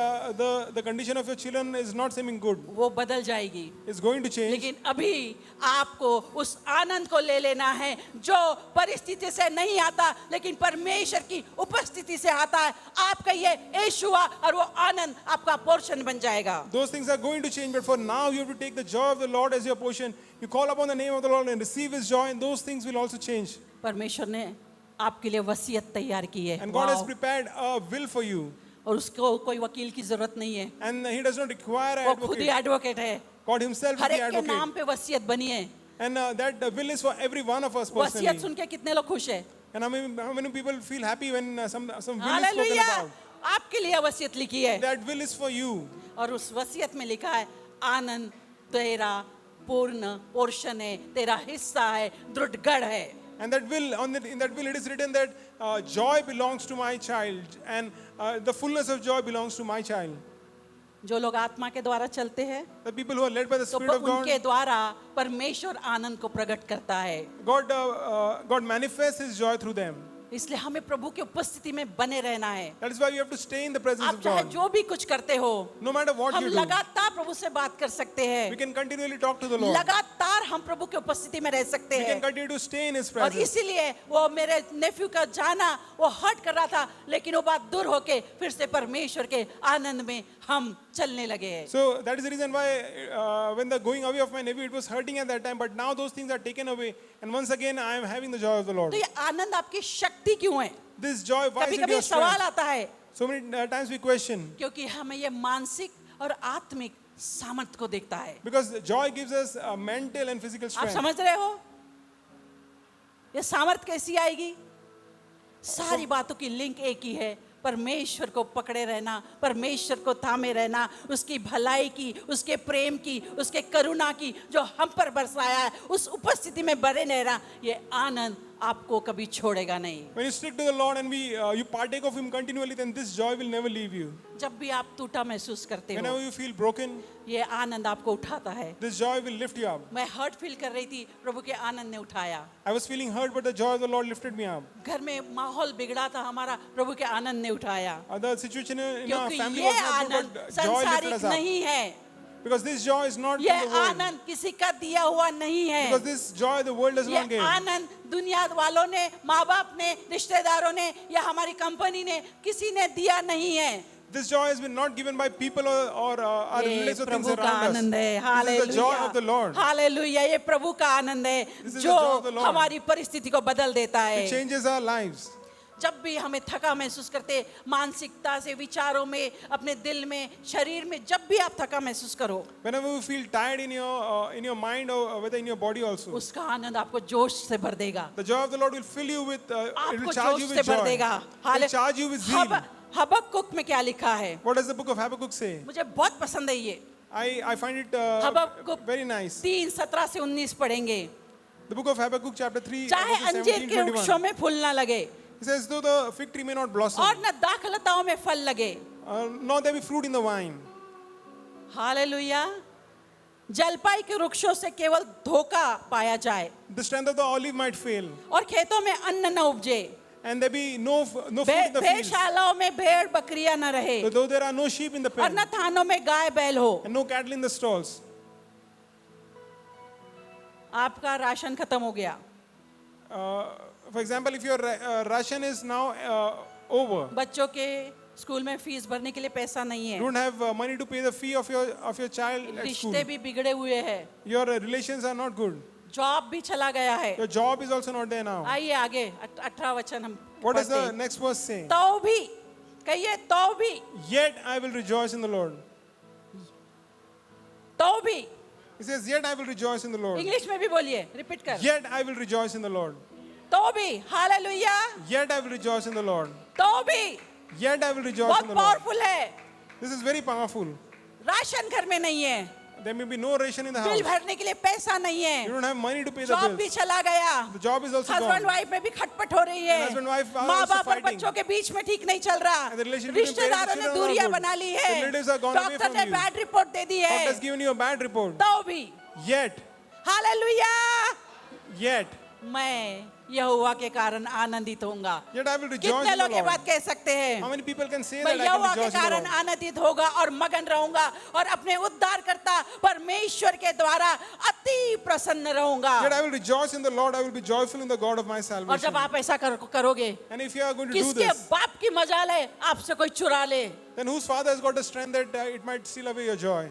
the condition of your children is not seeming good, वो बदल जाएगी। it's going to change. लेकिन अभी आपको उस आनंद को ले लेना है जो परिस्थिति से नहीं आता, लेकिन परमेश्वर की उपस्थिति से आता है। आपका ये यीशुआ और वो आनंद आपका पोर्शन बन जाएगा। Those things are going to change, but for now you have to take the joy of the Lord as your portion. You call upon the name of the Lord and receive His joy, and those things will also change. परमेश्वर ने आपके लिए वसीयत तैयार की है। And God has wow. prepared a will for you, और उसको कोई वकील की जरूरत नहीं है, and He does not require an वो खुद ही advocate. एडवोकेट है। God Himself is her the एक के नाम advocate, पे वसीयत बनी है। and that will is for every one of us वसीयत personally. सुन के कितने लोग खुश है? And how many people feel happy when some will is spoken hallelujah. about? आपके लिए वसीयत लिखी है, That will is for you. और उस वसीयत में लिखा है आनंद तेरा पूर्ण पोर्शन है, तेरा हिस्सा है, दृढ़गढ़ है। And that will, in that will, it is written that joy belongs to my child, and the fullness of joy belongs to my child. जो लोग आत्मा के द्वारा चलते हैं, The people who are led by the तो Spirit of God, उनके द्वारा परमेश्वर आनंद को प्रकट करता है। God manifests His joy through them. इसलिए हमें प्रभु की उपस्थिति में बने रहना है। That is why you have to stay in the presence आप of चाहे God. जो भी कुछ करते हो, No matter what हम you do, लगातार प्रभु से बात कर सकते हैं, we can continually talk to the Lord. लगातार हम प्रभु की उपस्थिति में रह सकते We हैं। can continue to stay in His और presence. इसीलिए वो मेरे नेफ्यू का जाना वो हर्ट कर रहा था, लेकिन वो बात दूर होके फिर से परमेश्वर के आनंद में हम चलने लगे हैं। So that is the reason why when the going away of my nephew, it was hurting at that time, but now those things are taken away, and once again I am having the joy of the Lord. तो ये आनंद आपकी शक्ति क्यों है? This joy, why is कभी it कभी your सवाल strength? आता है, So many times we question, क्योंकि हमें ये मानसिक और आत्मिक सामर्थ्य को देखता है। because joy gives us mental and physical आप strength. समझ रहे हो? ये सामर्थ्य कैसी आएगी? सारी बातों की लिंक एक ही है, परमेश्वर को पकड़े रहना, परमेश्वर को थामे रहना, उसकी भलाई की, उसके प्रेम की, उसके करुणा की जो हम पर बरसाया है, उस उपस्थिति में बने रहना। ये आनंद आपको कभी छोड़ेगा नहीं। When you stick to the Lord and you partake of Him continually, then this joy will never leave you. जब भी आप टूटा महसूस करते Whenever हो, you feel broken, ये आनंद आपको उठाता है। this joy will lift you up. मैं हर्ट फील कर रही थी, प्रभु के आनंद ने उठाया। I was feeling hurt, but the joy of the Lord lifted me up. घर में माहौल बिगड़ा था हमारा, प्रभु के आनंद ने उठाया। The situation in our क्योंकि family ये was not good, Anand but joy lifted संसारिक us up. नहीं है, Because this joy is not ये from the world. आनंद किसी का दिया हुआ नहीं है। Because this joy the world does ये not give. आनंद दुनिया वालों ने, माँ बाप ने, रिश्तेदारों ने या हमारी कंपनी ने, किसी ने दिया नहीं है। This joy has been not given by people or our ये relatives or things प्रभु का around us. आनंद है। This is the joy of the Lord. Hallelujah, ये प्रभु का आनंद है This is the जो joy of the Lord. हमारी परिस्थिति को बदल देता है। It changes our lives. जब भी हमें थका महसूस करते, मानसिकता से, विचारों में, अपने दिल में, शरीर में, जब भी आप थका महसूस करो, Whenever you feel tired in your mind or whether in your body also, उसका आनंद आपको जोश से भर देगा, the joy of the Lord will fill you with, it आपको will charge you जोश से with भर joy. देगा। It will charge you with zeal. हबक्कुक में क्या लिखा है? What does the book of Habakkuk say? मुझे बहुत पसंद है ये। I find it हबक्कुक very nice. 3:17 से 19 पढ़ेंगे। The book of Habakkuk chapter 3 चाहे verses अंजीर 17 के 21. वृक्षों में फूल ना लगे It says, though the fig tree may not blossom, और न दाखलताओं में फल लगे, nor there be fruit in the vine, hallelujah, जलपाई के वृक्षों से केवल धोखा पाया जाए the strength of the olive might fail, और खेतों में अन्न न उपजे, and there be no fruit in the fields. भेड़शालाओं में भेड़ बकरियां न रहे So though there are no sheep in the और pen, न थानों में गाय बैल हो। and no cattle in the stalls. आपका राशन खत्म हो गया, For example, if your ration is now over, बच्चों के स्कूल में फीस भरने के लिए पैसा नहीं है, you don't have money to pay the fee of your child at school. रिश्ते भी बिगड़े हुए हैं, Your relations are not good. Job भी चला गया है। Your job is also not there now. आइए आगे 18 वचन हम What does पढ़ते the हैं। next verse say? तो भी कहिए, तो भी, Yet I will rejoice in the Lord. तो भी, He says, yet I will rejoice in the Lord. English में भी बोलिए, रिपीट कर, Yet I will rejoice in the Lord. तो भी, hallelujah, Yet I will rejoice in the Lord. तो भी, Yet I will rejoice बहुत in the Lord. पावरफुल है। This is very powerful. Ration घर में नहीं है, There may be no ration in the bill house. भरने के लिए पैसा नहीं You है, don't have money to pay the job भी bills. चला गया, The job is also husband gone. Wife में भी खटपट हो रही है, And husband, wife are माँ also बाप और fighting. बच्चों के बीच में ठीक नहीं चल रहा, And the relationship between रिश्तेदारों parents ने and children दूरियां are not बना good. ली है, Relatives are gone away doctor from ने you. Bad report they the God has है, given you a bad report. तो भी Yet, हालेलुया, yet मैं यहोवा के कारण आनंदित होऊंगा। I will rejoice कितने in the लोग ये Lord. बात कह सकते हैं? How many people can say मैं that I यहोवा can के rejoice in the कारण Lord? आनंदित होगा और मगन रहूंगा और अपने उद्धारकर्ता परमेश्वर के द्वारा अति प्रसन्न रहूंगा। Yet I will rejoice in the Lord. I will be joyful in the God of my और salvation. जब आप ऐसा करोगे, And if you are going to do किसके this, बाप की मजाल है आपसे कोई चुरा ले? then whose father has got the strength that it might steal away your joy?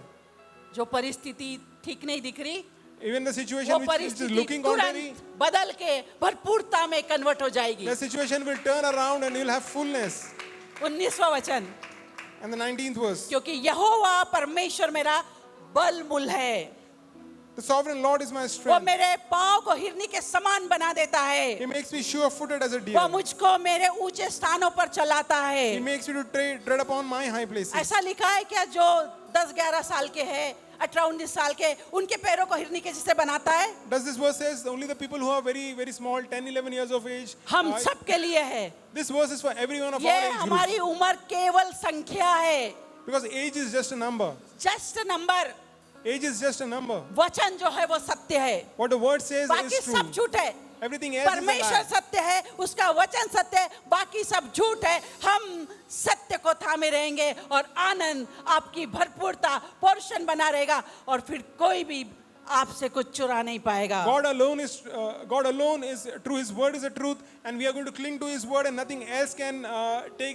जो परिस्थिति ठीक नहीं दिख रही, Even the वो situation which is परिस्थिति looking contrary, तुरंत बदल के भरपूरता में कन्वर्ट हो जाएगी। the situation will turn around and you'll have fullness. 19वां वचन, And the 19th verse. क्योंकि यहोवा परमेश्वर मेरा बलमूल है, The sovereign Lord is my वो strength. मेरे पाँव को हिरनी के समान बना देता है, He makes me sure-footed as a वो deer. मुझको मेरे ऊंचे स्थानों पर चलाता He है। makes me to tread upon my high places. ऐसा लिखा है क्या जो 10-11 साल के हैं, 18-19 साल के, उनके पैरों को हिरनी के जैसे बनाता है? Does this verse says only the people who are very, very small, 10, 11 years of age? हम सब के लिए है। This verse is for every one of ये our age हमारी groups. उम्र केवल संख्या है, Because age is just a number. Just number. Age is just a number. वचन जो है वो सत्य है, What the word says बाकी is सब true. झूठ है। Everything else is a परमेश्वर lie. सत्य है, उसका वचन सत्य है, बाकी सब झूठ है। हम सत्य को थामे रहेंगे और आनंद आपकी भरपूरता पोर्शन बना रहेगा और फिर कोई भी आपसे कुछ चुरा नहीं पाएगा। God alone is true. His word is the truth, and we are going to cling to His word, and nothing else can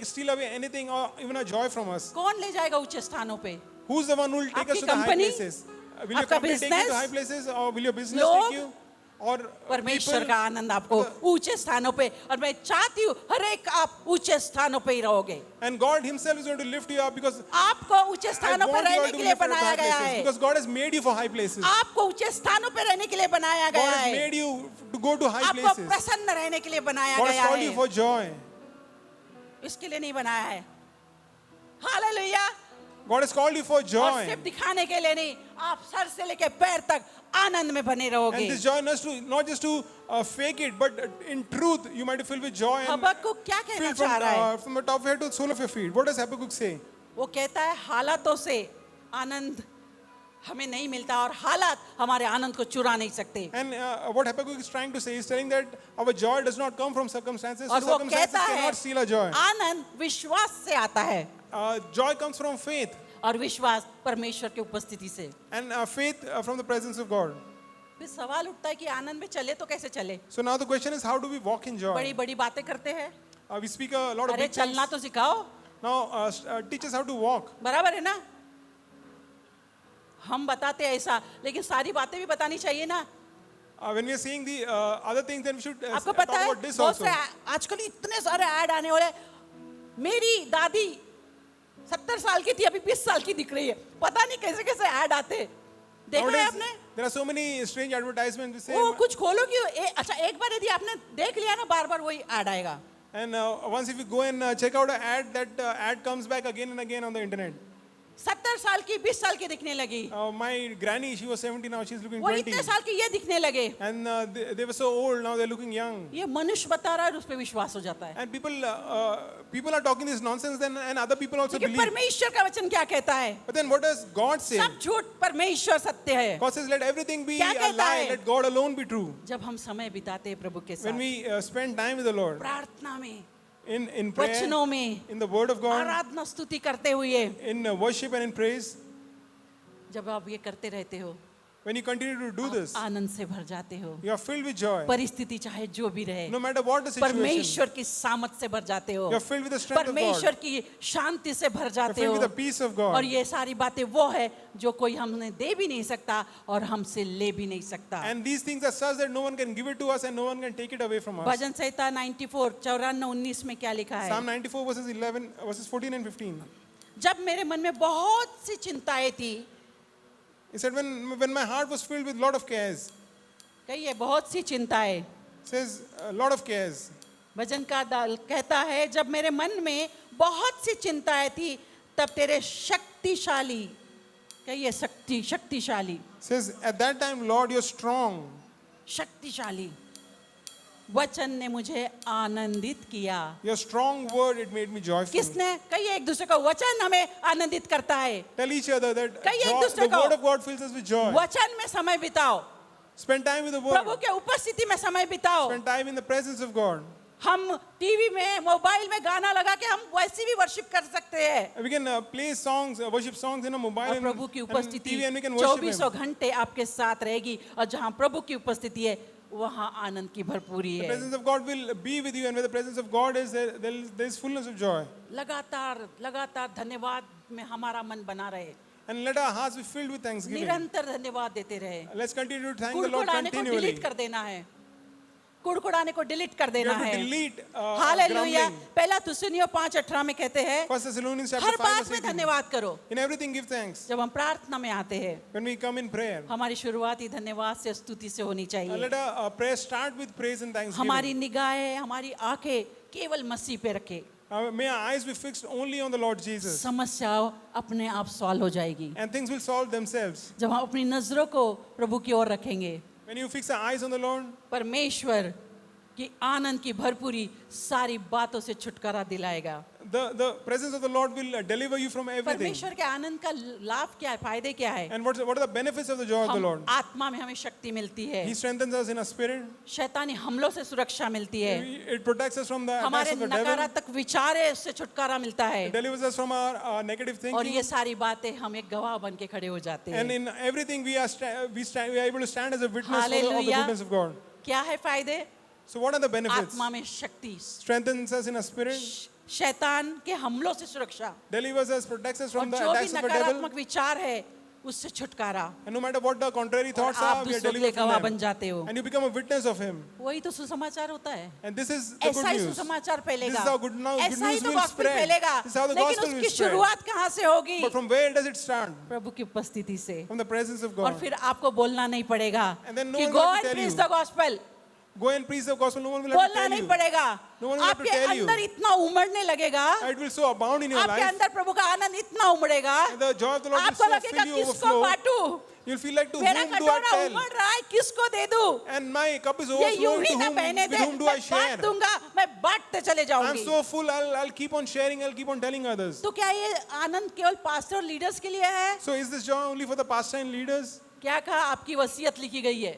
steal away anything or even a joy from us. कौन ले जाएगा ऊंचे स्थानों पे? Who's the one who will take us आपकी to the high company? places? Will your आपका company take you to business? high places, or will your business लोग? take you? Or परमेश्वर people? का आनंद आपको ऊंचे स्थानों पे, और मैं चाहती हूँ हर एक आप ऊंचे स्थानों पे ही रहोगे। And God Himself is going to lift you up because आपको ऊंचे I स्थानों पे want you all रहने to के be लिए lifted up to बनाया high गया places है। because God has made you for high places. आपको ऊंचे स्थानों पे रहने के लिए बनाया God गया has है। made you to go to high आपको places. प्रसन्न रहने के लिए बनाया God has गया called you है, for joy. इसके लिए नहीं बनाया है। Hallelujah. God has called you for और joy. सिर्फ दिखाने के लिए नहीं, आप सर से लेके पैर तक आनंद में बने रहोगे। And this joy not just to fake it, but in truth you might be filled with joy and हबक्कुक क्या कहना filled चाह रहा है? from the top of your head to the sole of your feet. What does Habakkuk say? वो कहता है हालातों से आनंद हमें नहीं मिलता और हालात हमारे आनंद को चुरा नहीं सकते। And what Habakkuk is trying to say is telling that our joy does not come from circumstances. So और वो circumstances कहता है cannot steal our joy. आनंद विश्वास से आता है Joy comes from faith, और विश्वास परमेश्वर की उपस्थिति से। and faith from the presence of God. फिर सवाल उठता है कि आनंद में चले तो कैसे चले? So now the question is, how do we walk in joy? बड़ी बड़ी बातें करते हैं, We speak a lot of अरे big things. चलना तो सिखाओ, Now teach us how to walk. बराबर है ना? हम बताते हैं ऐसा, लेकिन सारी बातें भी बतानी चाहिए ना। When we are saying the other things, then we should आपको talk पता है about this बहुत also. से आजकल इतने सारे ऐड आने वाले। मेरी दादी 70 साल की थी, अभी 20 साल की दिख रही है, पता नहीं कैसे कैसे ऐड आते। देखा है Nowadays, आपने? there are so many strange advertisements. We say, वो कुछ खोलो कि अच्छा एक बार यदि आपने देख लिया ना, बार बार वही ऐड आएगा। and once if you go and check out an ad, that ad comes back again and again on the internet. 70 साल की 20 साल की दिखने लगी, My granny, she was 70 now, she's looking वो 20. इतने साल की ये दिखने लगे। And they were so old, now they're looking young. ये मनुष्य बता रहा है और उस पर विश्वास हो जाता है। And people are talking this nonsense then, and other people also लेकिन believe. परमेश्वर का वचन क्या कहता है? But then what does God say? सब झूठ, परमेश्वर सत्य है। God says, let everything be क्या a कहता lie, है? let God alone be true. जब हम समय बिताते हैं प्रभु के When साथ, we spend time with the Lord, प्रार्थना में, in prayer, वचनों में, in the word of God, आराधना स्तुति करते हुए, in worship and in praise, जब आप ये करते रहते हो, when you continue to do this, आनंद से भर जाते हो। you are filled with joy. परिस्थिति चाहे जो भी रहे, No matter what the situation, परमेश्वर की सामत से भर जाते हो, you are filled with the strength of परमेश्वर God. की शांति से भर You are जाते filled हो। with the peace of और God. ये सारी बातें वो है जो कोई हमने दे भी नहीं सकता और हमसे ले भी नहीं सकता। And these things are such that no one can give it to us and no one can take it away from us. भजन संहिता 94 94-19 में क्या लिखा है? Psalm 94 verses 14 and 15. जब मेरे मन में बहुत सी चिंताएं थी, He said, when my heart was filled with a lot of cares, कहिए बहुत सी चिंताएं। says a lot of cares. भजन का दल कहता है, जब मेरे मन में बहुत सी चिंताएं थी, तब तेरे शक्तिशाली, कहिए शक्तिशाली, Says, at that time, Lord, you're strong. शक्तिशाली। वचन ने मुझे आनंदित किया। Your strong word, it made me joyful. किसने? कहिए एक दूसरे को, वचन हमें आनंदित करता है। Tell each other that कहिए एक joy, दूसरे the को, word of God fills us with joy. वचन में समय बिताओ, Spend time with the Prabhu word. के उपस्थिति में समय बिताओ। Spend time in the presence of God. हम टीवी में, मोबाइल में गाना लगा के हम वैसे भी वर्शिप कर सकते हैं। We can play songs, worship songs in a mobile और and, प्रभु की and उपस्थिति TV, and we can worship Him. 24 घंटे आपके साथ रहेगी, और जहाँ प्रभु की उपस्थिति है वहाँ आनंद की भरपूरी The है। presence of God will be with you, and where the presence of God is, there is fullness of joy. लगातार धन्यवाद में हमारा मन बना रहे, And let our hearts be filled with thanksgiving. निरंतर धन्यवाद देते रहे। Let's continue to thank the Lord कुड़कुड़ाने को continually. डिलीट कर देना है, कुड़कुड़ाने को डिलीट कर You देना have to है। delete hallelujah. grumbling. पहला थिस्सलुनीय 5:18 में कहते हैं, 1 Thessalonians chapter हर 5 बात verse में 18. धन्यवाद करो। In everything give thanks. जब हम प्रार्थना में आते हैं, When we come in prayer, हमारी शुरुआत ही धन्यवाद से, स्तुति से होनी चाहिए। let our prayer start with praise and thanksgiving. हमारी निगाहें, हमारी आंखें केवल मसीह पे रखे, May our eyes be fixed only on the Lord Jesus, समस्या अपने आप सॉल्व हो जाएगी। and things will solve themselves. जब हम अपनी नजरों को प्रभु की ओर रखेंगे, When you fix our eyes on the Lord, परमेश्वर की आनंद की भरपूरी सारी बातों से छुटकारा दिलाएगा। the presence of the Lord will deliver you from everything. परमेश्वर के आनंद का लाभ क्या है, फायदे क्या है? And what are the benefits of the joy of the हम Lord? आत्मा में हमें शक्ति मिलती है, He strengthens us in our spirit. शैतानी हमलों से सुरक्षा मिलती है, It protects us from the attacks हमारे of the devil. नकारात्मक विचार से छुटकारा मिलता है, It delivers us from our negative और thinking. ये सारी बातें हम एक गवाह बन के खड़े हो जाते And हैं। in everything we are able to stand as a witness of the Hallelujah. goodness of God. क्या है फायदे? So what are the benefits? आत्मा में शक्ति, Strengthens us in our spirit, शैतान के हमलों से सुरक्षा, delivers us, protects us और from the जो भी attacks of the devil. नकारात्मक विचार है उससे छुटकारा, And no matter what the contrary और thoughts आप are, we are दूसरों के लिए delivered गवाह from बन them. जाते हो। And you become a witness of Him. वही तो सुसमाचार होता है। And this is the ऐसा good ही news. सुसमाचार This फैलेगा, is how good ऐसा ही news तो will गॉस्पेल spread. फैलेगा, This is how the लेकिन gospel will उसकी spread. शुरुआत कहाँ से होगी? But from where does it start? प्रभु की उपस्थिति से। From the presence of और God. फिर आपको बोलना नहीं पड़ेगा And then no कि one go will have and to tell preach you. The gospel, Go and preach the gospel. No one will have to बोलना tell नहीं you. पड़ेगा। No one will have to आपके tell you. अंदर इतना उमड़ने लगेगा, It will so abound in your आपके life. अंदर प्रभु का आनंद इतना उमड़ेगा, And the joy of the Lord will आपको so लगेगा fill you किसको overflow. बांटूं, You'll feel like to मेरा whom do I कटोरा tell? उमड़ रहा है, किसको दे दूं? And my cup is ये यूं overflowing. ही To ना whom, बहने with दे, whom do मैं I share? बांट दूंगा, मैं बांटते चले I'm जाऊंगी। so full. I'll keep on sharing. I'll keep on telling others. तो क्या ये आनंद केवल पास्टर और लीडर्स के लिए है? So is this joy only for the pastor and leaders? क्या कहा? आपकी वसीयत लिखी गई है,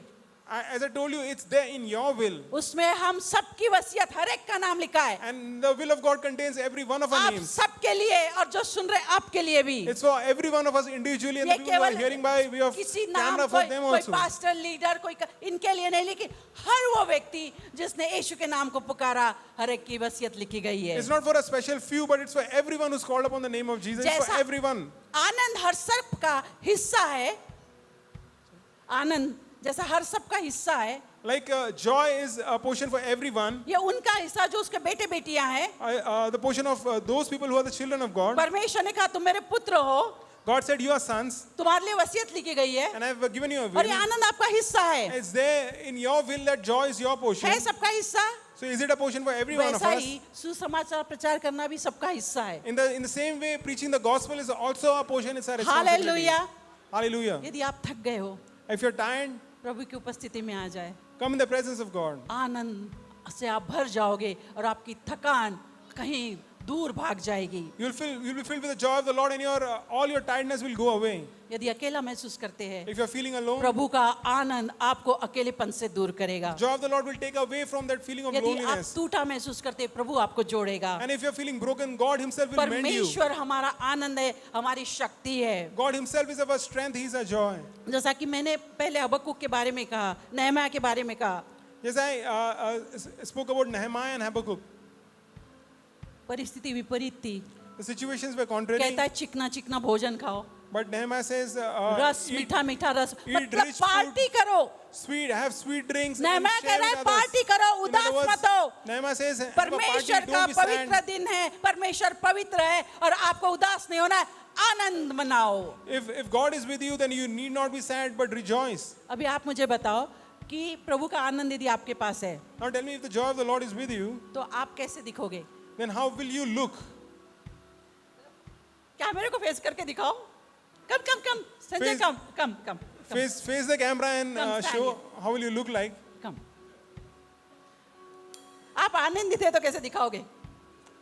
As I told you, it's there in your will. उसमें हम सबकी वसीयत, हर एक का नाम लिखा है, And the will of God contains every one of our आप names. सबके लिए, और जो सुन रहे आपके लिए भी। It's for every one of us individually, and the ये people who are केवल hearing by way of किसी नाम, camera for कोई them कोई also. पास्टर लीडर कोई इनके लिए नहीं, लेकिन हर वो व्यक्ति जिसने यीशु के नाम को पुकारा, हर एक की वसीयत लिखी गई है। It's not for a special few, but it's for everyone who's called upon the name of Jesus. It's for जैसा everyone. आनंद हर सबका हिस्सा है, आनंद जैसा हर सबका हिस्सा है, Like joy is a portion for everyone. ये उनका हिस्सा जो उसके बेटे बेटियां हैं। The portion of those people who are the children of God. परमेश्वर ने कहा तुम मेरे पुत्र हो, God said, "You are sons, तुम्हारे लिए वसीयत लिखी गई है, and I have given you a और ये will." आनंद आपका हिस्सा है। It's there in your will that joy is your portion. है सबका हिस्सा, So is it a portion for every one of वैसा us? ही सुसमाचार प्रचार करना भी सबका हिस्सा है। In the same way, preaching the gospel is also a portion. It's a responsibility. Hallelujah. Hallelujah. यदि आप थक गए हो, If you're tired, प्रभु की उपस्थिति में आ जाए, come in the presence of God. आनंद से आप भर जाओगे और आपकी थकान कहीं दूर भाग जाएगी। You'll be filled with the joy of the Lord, and all your tiredness will go away. यदि अकेला महसूस करते हैं, If you're feeling alone, प्रभु का आनंद आपको अकेलेपन से दूर करेगा। joy of the Lord will take away from that feeling of यदि आप loneliness. टूटा महसूस करते हैं, प्रभु आपको जोड़ेगा। And if you're feeling broken, God Himself will mend you. परमेश्वर हमारा आनंद है, हमारी शक्ति है। God Himself is our strength. He's our joy. जैसा कि मैंने पहले हबक्कुक के बारे में कहा, नहम्याह के बारे में कहा, Yes, I spoke about Nehemiah and Habakkuk. परिस्थिति विपरीत थी, The situations were contrary, कहता है चिकना चिकना भोजन खाओ, but Nehemiah says, रस eat मीठा मीठा रस, eat मतलब rich food. पार्टी करो। sweet, have sweet drinks, and नहम्याह कह share रहा with है others. पार्टी करो, In उदास other words, मत हो। Nehemiah says, have a party, परमेश्वर का don't be sad. पवित्र दिन है, परमेश्वर पवित्र है और आपको उदास नहीं होना है, आनंद मनाओ। If God is with you, then you need not be sad, but rejoice. अभी आप मुझे बताओ कि प्रभु का आनंद यदि आपके पास है, Now tell me, if the joy of the Lord is with you, तो आप कैसे दिखोगे? then how will you look? कैमरे को फेस करके दिखाओ, come. Sanjay, Face- come. Face the camera and Come, stand show how will you look like. Come. आप आनंदित है तो कैसे दिखाओगे?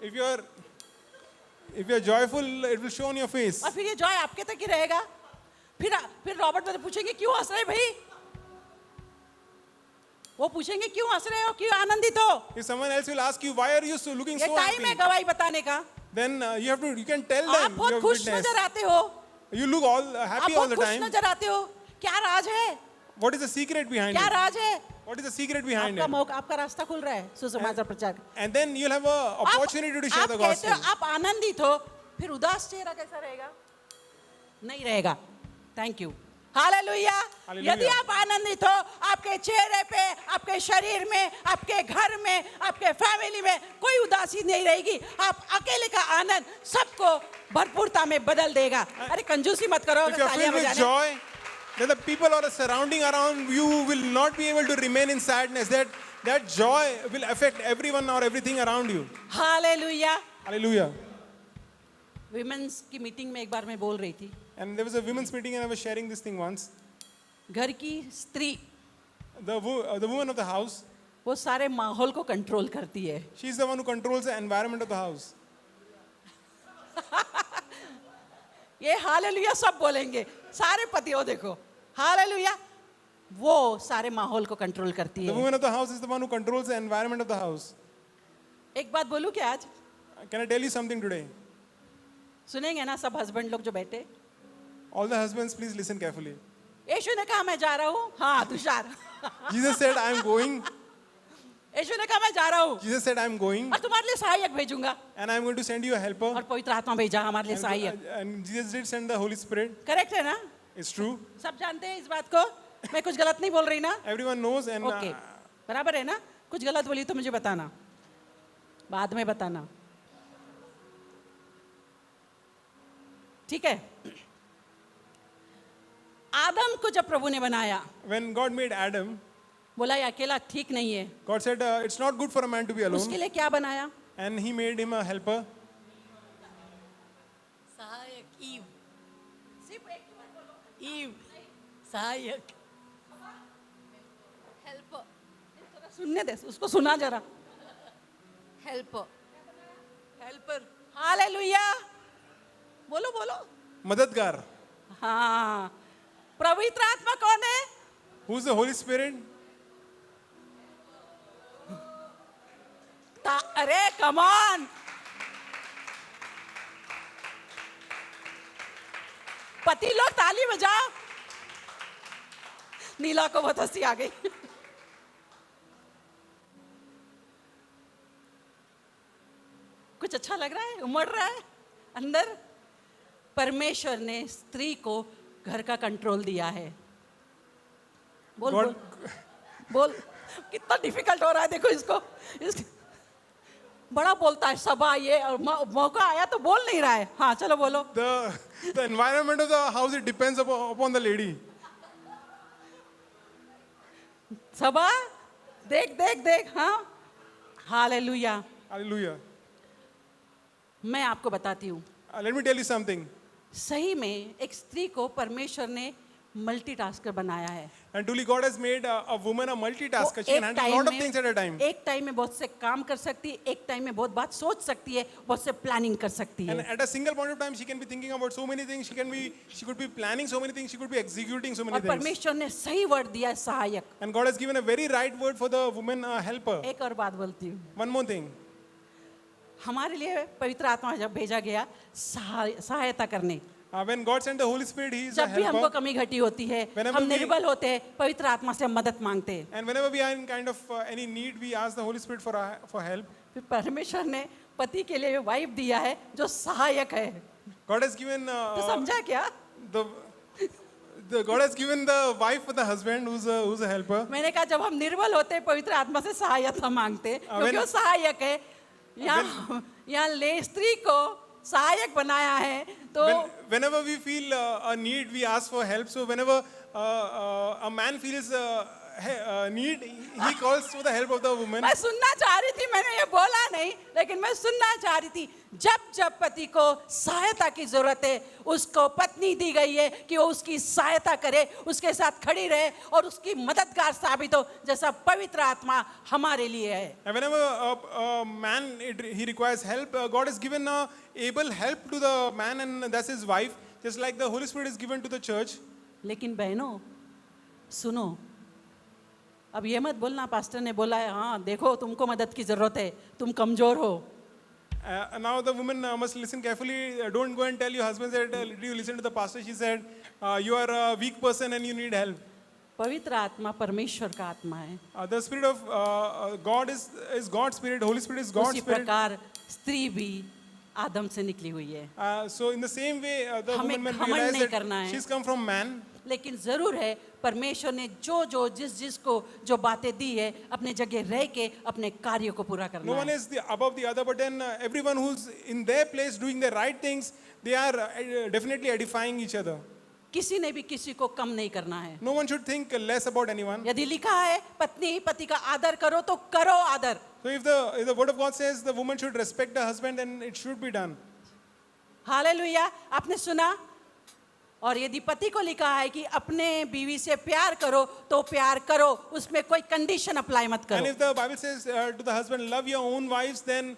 If you're joyful, it will show on your face. और फिर ये जॉय आपके तक ही रहेगा. फिर रॉबर्ट मुझे पूछेंगे क्यों हंस रहे भाई? वो पूछेंगे क्यों हंस रहे हो, क्यों आनंदित हो? If someone else will ask you why are you so looking ये so टाइम है happy, गवाही बताने का. then you can tell आप them you बहुत have खुश witnessed. नजर आते हो. You look all आप happy all बहुत the खुश time. नजर आते हो. क्या राज है? What is the secret behind क्या it? राज है? What is the secret behind आपका it? मौका, आपका रास्ता खुल रहा है सुसमाचार प्रचार का. And then you'll have a opportunity to share आप the कहते gospel. हो आप आनंदित हो, फिर उदास चेहरा कैसा रहेगा? नहीं रहेगा. Thank you. हालेलुया. हालेलुया. यदि आप आनंदित हो, आपके चेहरे पे, आपके शरीर में, आपके घर में, आपके फैमिली में कोई उदासी नहीं रहेगी. आप अकेले का आनंद सबको भरपूरता में बदल देगा. अरे कंजूसी मत करो. If you're तालियां filled with बजाने. joy, then the people are surrounding around you will not be able to remain in sadness. That joy will affect everyone or everything around you. Hallelujah. Hallelujah. Women's की meeting में एक बार मैं बोल रही थी, And there was a women's meeting and I was sharing this thing once. घर की स्त्री The woman of the house, वो सारे माहौल को कंट्रोल करती है. she's the one who controls the environment of the house. ये हालेलुया सब बोलेंगे. सारे पतियों देखो. हालेलुया. वो सारे माहौल को कंट्रोल करती The है. woman of the house is the one who controls the environment of the house. एक बात बोलूं क्या आज? Can I tell you something today? सुनेंगे ना सब हस्बैंड लोग जो बैठे? All the husbands, please listen carefully. यीशु ने कहा मैं जा रहा हूँ. हाँ Tushar. Jesus said, I am going. यीशु ने कहा मैं जा रहा हूँ Jesus said, I am going. और तुम्हारे लिए सहायक भेजूंगा. And I am going to send you a helper. और पवित्र आत्मा भेजा हमारे लिए सहायक. And Jesus did send the Holy Spirit. Correct है ना? It's true. सब जानते हैं इस बात को. मैं कुछ गलत नहीं बोल रही ना? Everyone knows. And okay. बराबर है ना? कुछ गलत बोली तो मुझे बताना, बाद में बताना. ठीक है. आदम को जब प्रभु ने बनाया, when God made Adam, बोला ये अकेला ठीक नहीं है. God said, it's not good for a man to be उसके alone. लिए क्या बनाया? And he made him a helper. सहायक ईव ईव सहायक हेल्पर सुनने दे, उसको सुना जरा. Helper helper hallelujah. बोलो बोलो. Madadgar. हाँ. पवित्र आत्मा कौन है? Who's the Holy Spirit? अरे कम ऑन. पति लोग ताली बजाओ. नीला को बहुत हंसी आ गई. कुछ अच्छा लग रहा है, उमड़ रहा है अंदर. परमेश्वर ने स्त्री को घर का कंट्रोल दिया है. बोल God, बोल. कितना डिफिकल्ट हो रहा है देखो इसको. बड़ा बोलता है सभा ये, और मौका आया तो बोल नहीं रहा है. हाँ चलो बोलो. the environment of the house, it depends upon the lady. सभा देख देख देख. हाँ. हालेलुया. Hallelujah. मैं आपको बताती हूँ, Let me tell you something. सही में एक स्त्री को परमेश्वर ने मल्टीटास्कर बनाया है. And truly God has made a woman a multitasker. She वो can handle a lot of things at a time. एक टाइम में बहुत से काम कर सकती है, एक टाइम में बहुत बात सोच सकती है, बहुत से प्लानिंग कर सकती And है. at a single point of time, she can be thinking about so many things. She could be planning so many things. She could be executing so many और things. परमेश्वर ने सही वर्ड दिया है, सहायक. And God has given a very right word for the woman helper. एक और बात बोलती हूँ, One more thing. हमारे लिए पवित्र आत्मा जब भेजा गया सहायता करने, When God sent the Holy Spirit, He is a जब भी हमको helper. कमी घटी होती है, Whenever हम we- निर्बल होते हैं, पवित्र आत्मा से हम मदद मांगते हैं. And whenever we are in kind of any need, we ask the Holy Spirit for help. फिर परमेश्वर ने पति के लिए वाइफ दिया है जो सहायक है. God has given तो समझा क्या? God has given the wife for the husband who's a helper. मैंने कहा जब हम निर्बल होते हैं पवित्र आत्मा से सहायता मांगते हैं, क्योंकि when- वो सहायक है. यहाँ ले स्त्री को सहायक बनाया है. तो Whenever we feel a need, we ask for help. So whenever a man feels need, he calls for the help of the woman. मैं सुनना चाह रही थी, मैंने ये बोला नहीं, लेकिन मैं सुनना चाह रही थी। जब पति को सहायता की जरूरत है, उसको पत्नी दी गई है कि वो उसकी सहायता करे, उसके साथ खड़ी रहे और उसकी मददगार साबित हो, जैसा पवित्र आत्मा हमारे लिए है। And whenever a man he requires help, God has given a able help to the man, and that's his wife. Just like the Holy Spirit is given to the church. लेकिन बहनों सुनो, अब ये मत बोलना पास्टर ने बोला है, हाँ देखो तुमको मदद की जरूरत है, तुम कमजोर हो। Now the woman must listen carefully. Don't go and tell your husband that, did you listen to the pastor? She said, you are a weak person and you need help. पवित्र आत्मा परमेश्वर का आत्मा है। The spirit of God is God's spirit. Holy Spirit is God's उसी spirit. प्रकार स्त्री भी आदम से निकली हुई है। So in the same way, the हमें woman घमंड realized नहीं करना that है। she's come from man. लेकिन जरूर है परमेश्वर ने जो जिसको जो बातें दी है, अपने जगह रह के अपने कार्यों को पूरा No करना one है। is above the other, but then everyone who's in their place doing the right things, they are definitely edifying each other. किसी ने भी किसी को कम नहीं करना है। No one should think less about anyone. यदि लिखा है पत्नी पति का आदर करो तो करो आदर। So if the word of God says the woman should respect her husband, then it should be done. Hallelujah, आपने सुना? और यदि पति को लिखा है कि अपने बीवी से प्यार करो तो प्यार करो, उसमें कोई कंडीशन अप्लाई मत And करो। if the Bible says to the husband, love your own wives, then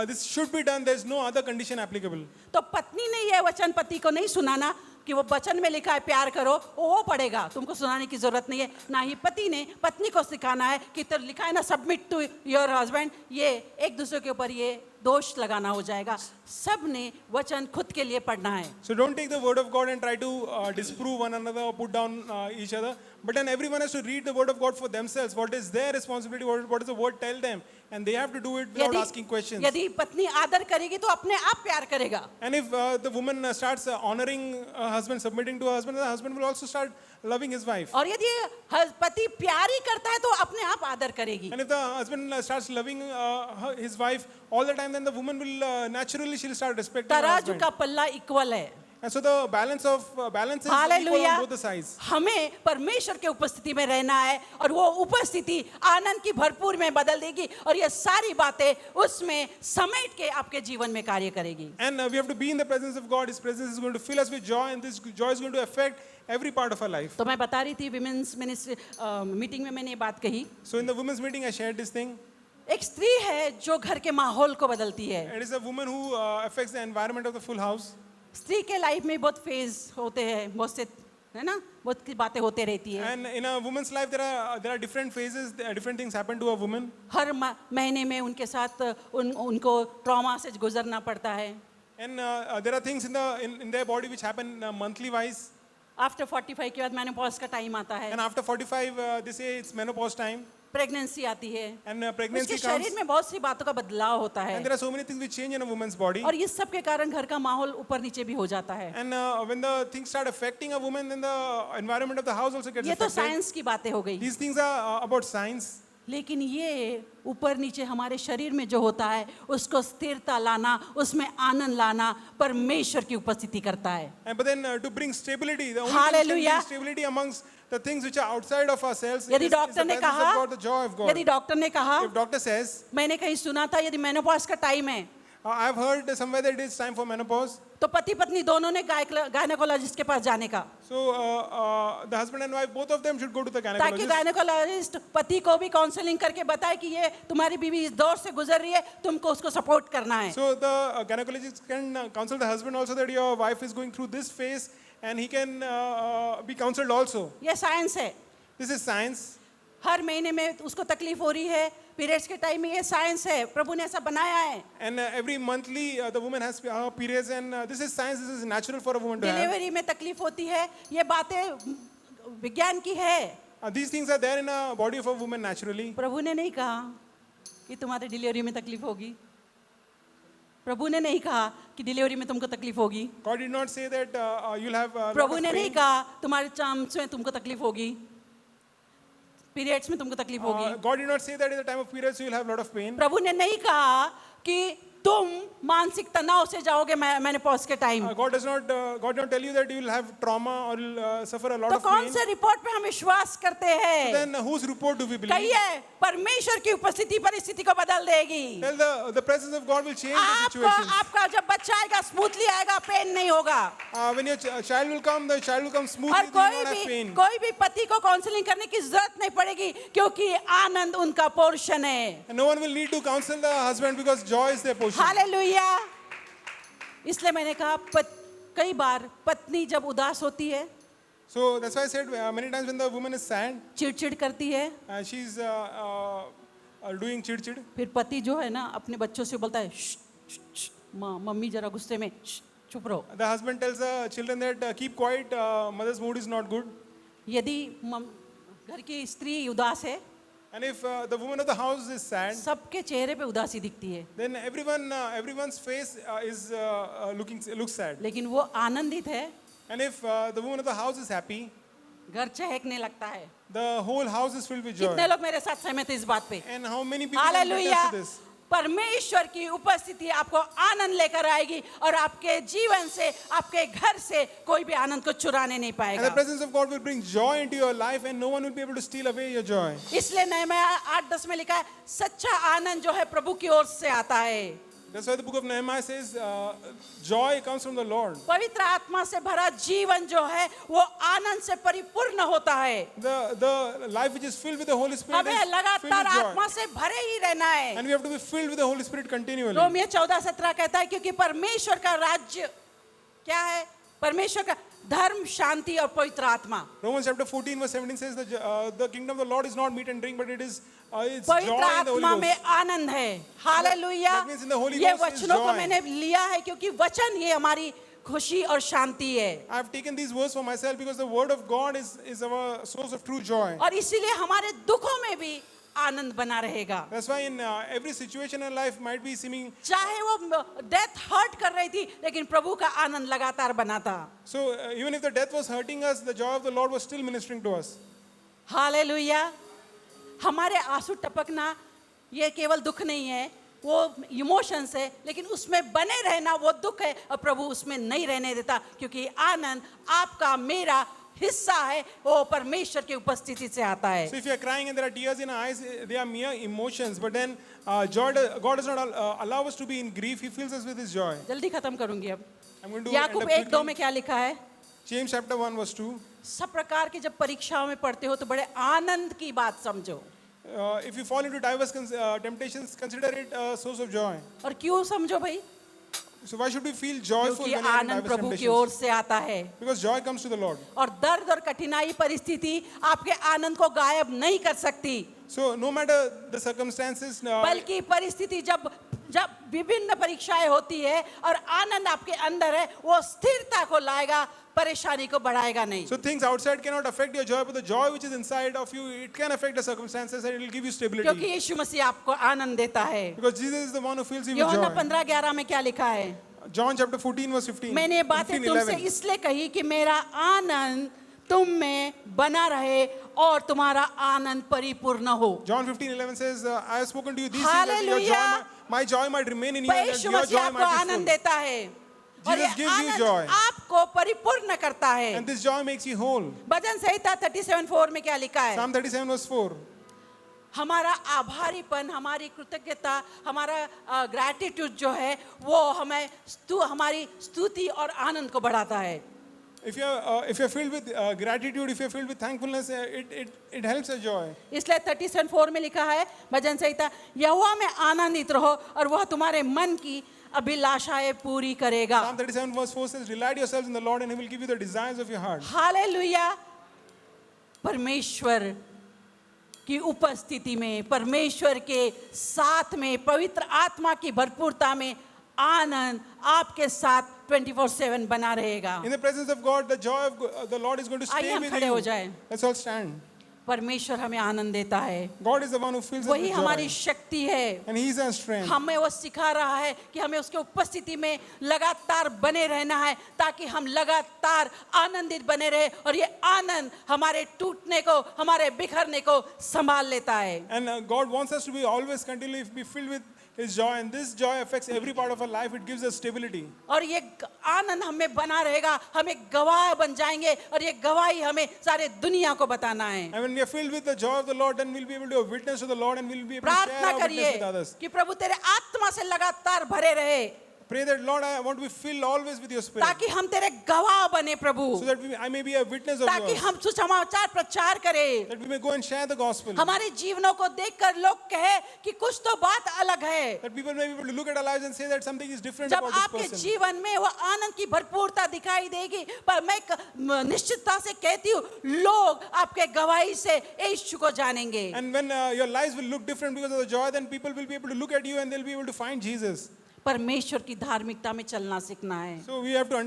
this should be done. There's no other condition applicable. तो पत्नी ने यह वचन पति को नहीं सुनाना कि वो वचन में लिखा है प्यार करो, वो पढ़ेगा, तुमको सुनाने की जरूरत नहीं है। ना ही पति ने पत्नी को सिखाना है कि तो लिखा है ना सबमिट टू योर हस्बैंड, ये एक दूसरे के ऊपर ये दोष लगाना हो जाएगा। सब ने वचन खुद के लिए पढ़ना है। So don't take the word of God and try to disprove one another or put down each other. But then everyone has to read the word of God for themselves. What is their responsibility? What does the word tell them? And they have to do it without asking questions. यदि पत्नी आदर करेगी तो अपने आप प्यार करेगा। And if the woman starts honoring her husband, submitting to her husband, the husband will also start loving his wife. और यदि पति प्यार ही करता है तो अपने आप आदर करेगी। And if the husband starts loving his wife all the time, then the woman will naturally she'll start respecting her तराजू husband. का पल्ला इक्वल है। And so the balance is equal hallelujah, on both the sides. हमें परमेश्वर के उपस्थिति में रहना है और वो उपस्थिति आनंद की भरपूर में बदल देगी और ये सारी बातें उसमें समेट के आपके जीवन में कार्य करेगी। And we have to be in the presence of God. His presence is going to fill us with joy, and this joy is going to affect every part of our life. तो मैं बता रही थी women's ministry meeting में मैंने ये बात कही। So in the women's meeting, I shared this thing. एक स्त्री है जो घर के माहौल को बदलती है। It is a woman who affects the environment of the full house. स्त्री के लाइफ में बहुत फेज होते हैं, बहुत से है ना, बहुत की बातें होते रहती है। And in a woman's life, there are different phases. Different things happen to a woman. हर महीने में उनके साथ उनको ट्रॉमा से गुजरना पड़ता है। And there are things in their body which happen monthly wise. After 45 के बाद मेनोपॉज का टाइम आता है। And after 45, they say it's menopause time. Pregnancy आती है। And pregnancy उसके comes. शरीर में बहुत सी बातों का बदलाव होता है। And there are so many things which change in a woman's body. और इस सब के कारण घर का माहौल ऊपर नीचे भी हो जाता है। And when the things start affecting a woman, then the environment of the house also gets ये तो affected. साइंस की बातें हो गई। These things are about science. लेकिन ये ऊपर नीचे हमारे शरीर में जो होता है उसको स्थिरता लाना, उसमें आनंद लाना परमेश्वर की उपस्थिति करता है। And but then to bring stability, the only thing that can Hallelujah. bring stability amongst the things which are outside of ourselves यदि is the डॉक्टर ने presence कहा, of God, the joy of God. यदि doctor ने कहा, If doctor says, मैंने कहीं सुना था यदि मेनोपॉज का टाइम है I've heard somewhere that it's time for menopause. तो पति पत्नी दोनों ने गायनेकोलॉजिस्ट के पास जाने का, So the husband and wife, both of them should go to the ताकि gynecologist. गायनेकोलॉजिस्ट पति को भी काउंसलिंग करके बताए कि ये तुम्हारी बीवी इस दौर से गुजर रही है, तुमको उसको सपोर्ट करना है। So the gynecologist can counsel the husband also that your wife is going through this phase, and he can be counseled also. ये साइंस है। This is science. हर महीने में उसको तकलीफ हो रही है, पीरियड्स के टाइम में, ये साइंस है, प्रभु ने ऐसा बनाया है। And every monthly the woman has periods, and this is science. This is natural for a woman to have. Delivery में तकलीफ होती है, ये बातें विज्ञान की है। These things are there in a body of a woman naturally. प्रभु ने नहीं कहा कि तुम्हारे डिलीवरी में तकलीफ होगी। प्रभु ने नहीं कहा कि डिलीवरी में तुमको तकलीफ होगी। God did not say that you'll have. A lot Prabhu of ने नहीं pain. कहा तुम्हारे चाम्स में तुमको तकलीफ होगी, पीरियड्स में तुमको तकलीफ होगी। God did not say that in the time of periods you'll have a lot of pain. प्रभु ने नहीं कहा कि तुम मानसिक तनाव से जाओगे मेनोपॉज के time. God does not tell you that you will have trauma or you'll suffer a lot तो of कौन pain. से रिपोर्ट पे हम विश्वास करते हैं? Then whose report do we believe? कहिए परमेश्वर की उपस्थिति परिस्थिति को बदल देगी। Tell the presence of God will change the situation. आपका जब बच्चा आएगा स्मूथली आएगा, पेन नहीं होगा। When your child will come, the child will come smoothly. और You will not have pain. कोई भी पति को काउंसलिंग करने की जरूरत नहीं पड़ेगी, क्योंकि आनंद उनका पोर्शन है। And no one will need to counsel the husband because joy is their portion. Hallelujah. इसलिए मैंने कहा कई बार पत्नी जब उदास होती है, So that's why I said many times when the woman is sad, चिड़चिड़ करती है, she's doing chid. फिर पति जो है ना अपने बच्चों से बोलता है "श्श, श्श, श्श, मम्मी जरा गुस्से में, श्श, चुप रहो। The husband tells the children that keep quiet, mother's mood is not good. यदि घर की स्त्री उदास है, And if the woman of the house is sad, सबके चेहरे पे उदासी दिखती है, then everyone's face looks sad. लेकिन वो आनंदित है, And if the woman of the house is happy, घर चहकने लगता है। the whole house is filled with joy. कितने लोग मेरे साथ सहमत हैं इस बात पे? And how many people can hallelujah. attest to this? परमेश्वर की उपस्थिति आपको आनंद लेकर आएगी और आपके जीवन से, आपके घर से कोई भी आनंद को चुराने नहीं And the पाएगा। presence of God will bring joy into your life, and no one will be able to steal away your joy. इसलिए नहमीया 8:10 में लिखा है, सच्चा आनंद जो है प्रभु की ओर से आता है। That's why the book of Nehemiah says, joy comes from the Lord. पवित्र आत्मा से भरा जीवन जो है वो आनंद से परिपूर्ण होता है। The life which is filled with the Holy Spirit हमें is filled लगातार with आत्मा joy. से भरे ही रहना है। And we have to be filled with the Holy Spirit continually. Romeo 14:17 कहता है, क्योंकि परमेश्वर का राज्य क्या है? परमेश्वर का धर्म, शांति और पवित्र आत्मा। Romans chapter 14 verse 17 says the kingdom of the Lord is not meat and drink, but it's joy in पवित्र the Holy आत्मा में Ghost. आनंद है। Hallelujah. That means in the Holy ये Ghost is वचनों को joy. मैंने लिया है क्योंकि वचन ये हमारी खुशी और शांति है, I have taken these words for myself because the word of God is our source of true joy. और इसीलिए हमारे दुखों में भी आनंद बना रहेगा। That's why in every situation in life might be seeming, चाहे वो डेथ हर्ट कर रही थी, लेकिन प्रभु का आनंद लगातार बना था। so even if the death was hurting us, the joy of the Lord was still ministering to us. Hallelujah. हमारे आंसू टपकना ये केवल दुख नहीं है, वो इमोशंस है, लेकिन उसमें बने रहना वो दुख है, और प्रभु उसमें नहीं रहने देता, क्योंकि आनंद आपका मेरा हिस्सा है, वो परमेश्वर की उपस्थिति से आता है। So if you are crying and there are tears in our eyes, they are mere emotions. But then God does not allow us to be in grief. He fills us with His joy. जल्दी खत्म करूंगी अब। I'm going to end Yakub up 1:2 quickly. में क्या लिखा है? James chapter 1 verse 2. सब प्रकार की जब परीक्षाओं में पढ़ते हो तो बड़े आनंद की बात समझो। If you fall into diverse temptations, consider it a source of joy. और क्यों समझो भाई? So why should we feel joyful क्योंकि when we are in Anand diverse प्रभु की ओर temptations? से आता है, Because joy comes to the Lord. और दर्द और कठिनाई परिस्थिति आपके आनंद को गायब नहीं कर सकती। So no matter the circumstances, बल्कि परिस्थिति जब विभिन्न परीक्षाएं होती है और आनंद आपके अंदर है, वो स्थिरता को लाएगा, परेशानी को बढ़ाएगा नहीं। so things outside cannot affect your joy, but the joy which is inside of you, it can affect the circumstances and it will give you क्योंकि stability. यीशु मसीह आपको आनंद देता है। Because Jesus is the one who fills you with यूहन्ना joy. 15:11 में क्या लिखा है? John chapter 14 verse 15. मैंने ये बातें 15, तुमसे 11. इसलिए कही कि मेरा आनंद तुम में बना रहे और तुम्हारा आनंद परिपूर्ण हो। John 15:11 says, I have spoken to you these things that Hallelujah. my joy might remain in you and that Yeshu your Masih joy आपको might be आनंद full. देता है और ये Jesus gives you Anand joy. आपको परिपूर्ण करता है। And this joy makes you whole. भजन संहिता 37:4 में क्या लिखा है? Psalm 37 verse 4. हमारा आभारीपन, हमारी कृतज्ञता, हमारा ग्रैटिट्यूड जो है वो हमें हमारी स्तुति और आनंद को बढ़ाता है। If you're filled with gratitude, if you're filled with thankfulness, it helps your joy. इसलिए 37:4 में लिखा है भजन संहिता, यहोवा में आनंदित रहो और वह तुम्हारे मन की अभिलाषाएं पूरी करेगा। Psalm 37 verse 4 says, delight yourselves in the Lord and He will give you the desires of your heart. Hallelujah. परमेश्वर की उपस्थिति में, परमेश्वर के साथ में, पवित्र आत्मा की भरपूरता में आनंद आपके साथ 24/7 बना रहेगा। In the presence of God, the joy of the Lord is going to आइए stay हम with खड़े हो you. जाएं। Let's all stand. परमेश्वर हमें आनंद देता है, God is the one who fills us वही with हमारी joy. शक्ति है। And He is our strength. हमें वो सिखा रहा है कि हमें उसके उपस्थिति में लगातार बने रहना है, ताकि हम लगातार आनंदित बने रहे, और ये आनंद हमारे टूटने को, हमारे बिखरने को संभाल लेता है। And God wants us to be always continually be filled with is joy, and this joy affects every part of our life. It gives us stability. और ये आनंद हमें बना रहेगा, हम एक गवाह बन जाएंगे और ये गवाही हमें सारे दुनिया को बताना है। And when we are filled with the joy of the Lord, then we'll be able to witness to the Lord, and we'll be able to share प्रार्थना our witness करिए with others. कि प्रभु तेरे आत्मा से लगातार भरे रहे, Pray that, Lord, I want to be filled always with your Spirit, ताकि हम तेरे गवाह बने प्रभु, so that I may be a witness of ताकि yours, हम सुसमाचार प्रचार करें, that we may go and share the gospel, हमारे जीवनों को देखकर लोग कहे कि कुछ तो बात अलग है। that people may be able to look at our lives and say that something is different जब about this आपके person. जीवन में वो आनंद की भरपूरता दिखाई देगी, पर मैं निश्चितता से कहती हूँ लोग आपके गवाही से यीशु को जानेंगे। And when your lives will look different because of the joy, then people will be able to look at you and they'll be able to find Jesus. परमेश्वर की धार्मिकता में चलना सीखना है। So we have to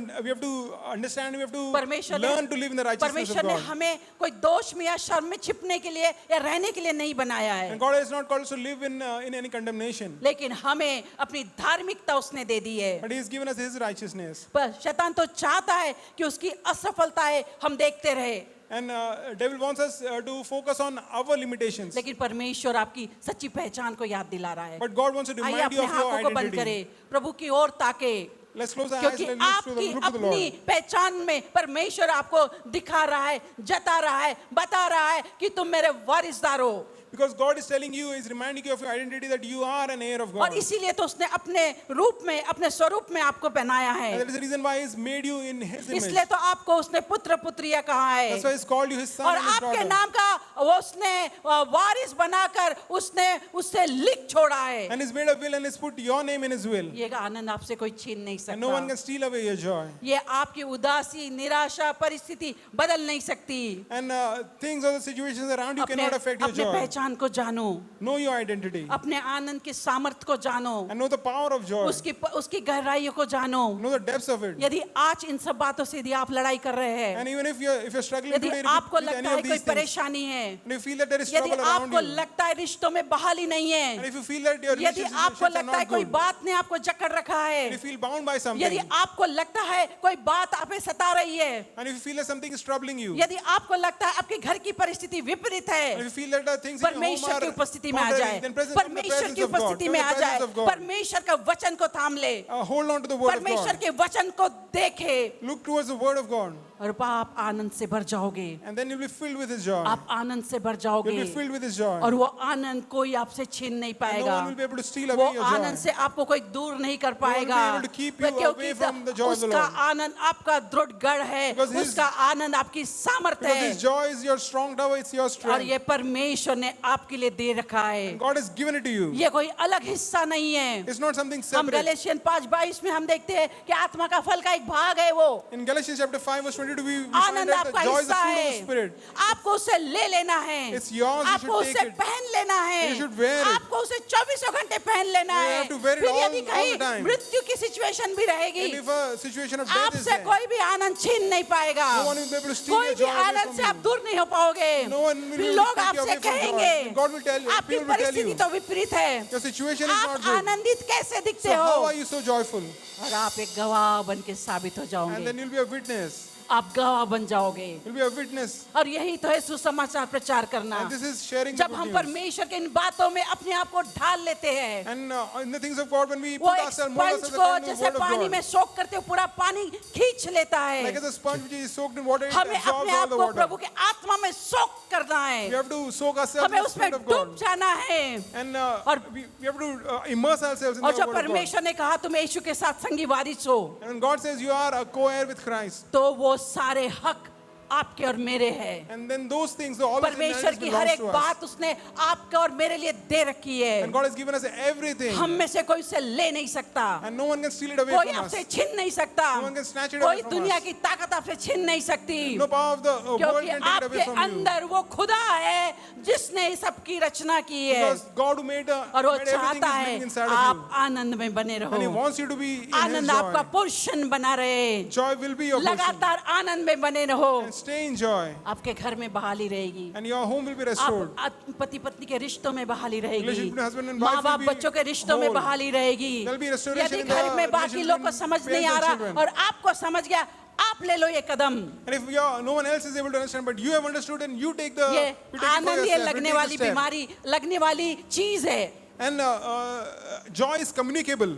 understand, we have to परमेश्वर learn to live in the righteousness परमेश्वर of ने God. हमें कोई दोष में या शर्म में छिपने के लिए या रहने के लिए नहीं बनाया है, And God has not called us to live in any condemnation, लेकिन हमें अपनी धार्मिकता उसने दे दी है। but He has given us His righteousness. पर शैतान तो चाहता है कि उसकी असफलताएं हम देखते रहे, And devil wants us to focus on our limitations, लेकिन परमेश्वर आपकी सच्ची पहचान को याद दिला रहा है। but God wants to आइए remind you अपने of your आंखों को बंद identity. करें, प्रभु की ओर ताके, Let's close our eyes क्योंकि and let's आपकी look to the अपनी Lord. पहचान में परमेश्वर आपको दिखा रहा है, जता रहा है, बता रहा है कि तुम मेरे वारिसदार हो। Because God is telling you, He's reminding you of your identity, that you are an heir of और God. इसीलिए तो उसने अपने रूप में, अपने स्वरूप में आपको पहनाया And है, that is the reason why He's made you in His image. इसलिए तो आपको उसने पुत्र पुत्रिया कहा है, That's why He's called you His son और and His आपके daughter. नाम का वो उसने वारिस बनाकर उसने उससे लिख छोड़ा है। And He's made a will and He's put your name in His will. ये आनंद आपसे कोई छीन नहीं And no one सकता, can steal away your joy. ये आपकी उदासी, निराशा, परिस्थिति बदल नहीं सकती। And things or the situations around you अपने cannot affect your अपने joy. पहचान को जानो, Know your identity. अपने आनंद के सामर्थ को जानो, And know the power of joy. उसकी गहराइयों को जानो। Know the depths of it. यदि आज इन सब बातों से यदि आप लड़ाई कर रहे हैं, And even if you're struggling यदि today आपको with लगता any है of कोई these things, परेशानी है, and you feel that there is यदि trouble around आपको you, लगता है रिश्तों में बहाली नहीं and है, if you feel that your यदि relationships आपको are लगता है not कोई good, बात ने आपको जकड़ रखा and है, you feel bound by यदि something, आपको लगता है कोई बात आप पे सता रही है, and if you feel that something is troubling you, यदि आपको लगता है आपके घर की परिस्थिति विपरीत and if है, you feel that the things in your home परमेश्वर की are उपस्थिति में आ contrary, जाए, then presence from the परमेश्वर presence की of God, उपस्थिति from में the आ presence जाए, of God. परमेश्वर का वचन को थाम ले, Hold on to the word of परमेश्वर God. के वचन को देखे, Look towards the word of God, और आप आनंद से भर जाओगे, and then you'll be filled with His joy. आप आनंद से भर You'll जाओगे, be filled with His joy. और वो आनंद कोई आपसे छीन नहीं And no पाएगा, one will be able to steal वो away your आनंद joy. से आपको कोई दूर नहीं कर one will be पाएगा, able to keep you क्योंकि away from the joy of the उसका Lord. आनंद आपका दृढ़ गढ़ है, Because his- उसका आनंद आपकी सामर्थ्य Because है, His joy is your strong tower, it's your और strength. ये परमेश्वर ने आपके लिए दे रखा है, And God has given it to you. ये कोई अलग हिस्सा नहीं है। It's not something हम separate. गलेशियन 5:22 में हम देखते हैं कि आत्मा का फल का एक भाग है वो, In Galatians chapter 5 verse 22, we find Anand that आपका the joy is the हिस्सा fruit of the है, Spirit. आपको उसे ले लेना है, It's yours, you आपको should उसे take it. पहन लेना है, You should wear it. आपको उसे 24 घंटे पहन लेना You है, have to wear it फिर all- यदि all कहीं the time. मृत्यु की सिचुएशन भी रहेगी, And if a situation of death is आपसे there, कोई भी आनंद छीन नहीं पाएगा, no one will be able to steal कोई your भी joy away आनंद from से you. आप दूर नहीं हो पाओगे, No one will be able to लोग take you आपसे away from joy. कहेंगे God will tell you, आपकी people will tell परिस्थिति you, तो विपरीत है, your situation is आप not good. आनंदित कैसे दिखते So how हो, are you so joyful? और आप एक गवाह बन के साबित हो And जाओगे, then you'll be a witness. आप गवाह बन जाओगे, You'll be a witness. और यही तो है सुसमाचार प्रचार करना। And this is sharing the जब good हम news. परमेश्वर के इन बातों में अपने आप को ढाल लेते हैं, And in the things of God, when we वो put एक ourselves, mold स्पंज ourselves को according to the जैसे word of पानी God, में सोख करते हो पूरा पानी खींच लेता like है, as a sponge which is soaked in water, it हमें absorbs अपने all आप the को water. प्रभु के आत्मा में सोख करना We है, have to soak ourselves in हमें the उसमें Spirit of डूब God. जाना है, And और- we have to immerse ourselves in और the जब word of God. परमेश्वर ने कहा तुम यीशु के साथ संगी वारिस हो, And when God says you are a co-heir with Christ, तो वो सारे हक आपके और मेरे हैं, and then those things, all those परमेश्वर inheritance की हर belongs एक to us. बात उसने आपके और मेरे लिए दे रखी है, And God has given us everything, हम में से कोई उसे ले नहीं सकता, and no one can steal it away कोई from us. आपसे छीन नहीं सकता, No one can snatch it कोई away from दुनिया us. की ताकत आपसे छीन नहीं सकती, No power of the world क्योंकि can take it away आपके from you. अंदर वो खुदा है जिसने इस सबकी रचना की है, Because God who made और वो everything चाहता is है living inside आप of आनंद में बने you. And He रहो, wants you to be in His आनंद आपका joy. पोषण बना रहे, Joy will be your portion. लगातार आनंद में बने रहो, And stay in joy. आपके घर में बहाली रहेगी, And your home will be restored. आप पति पत्नी के रिश्तों में बहाली रहेगी, Relationship between husband and wife माँ बाप will be बच्चों के रिश्तों में whole. बहाली रहेगी, There'll be restoration यदि in the घर में बाकी relationship लोग को between समझ नहीं parents आ and रहा children. और आपको समझ गया, आप ले लो ये कदम, And if no one else is able to understand, but you have understood, and you take ये you take it for आनंद ये yourself. You लगने take the वाली step. बीमारी लगने वाली चीज है, And joy is communicable.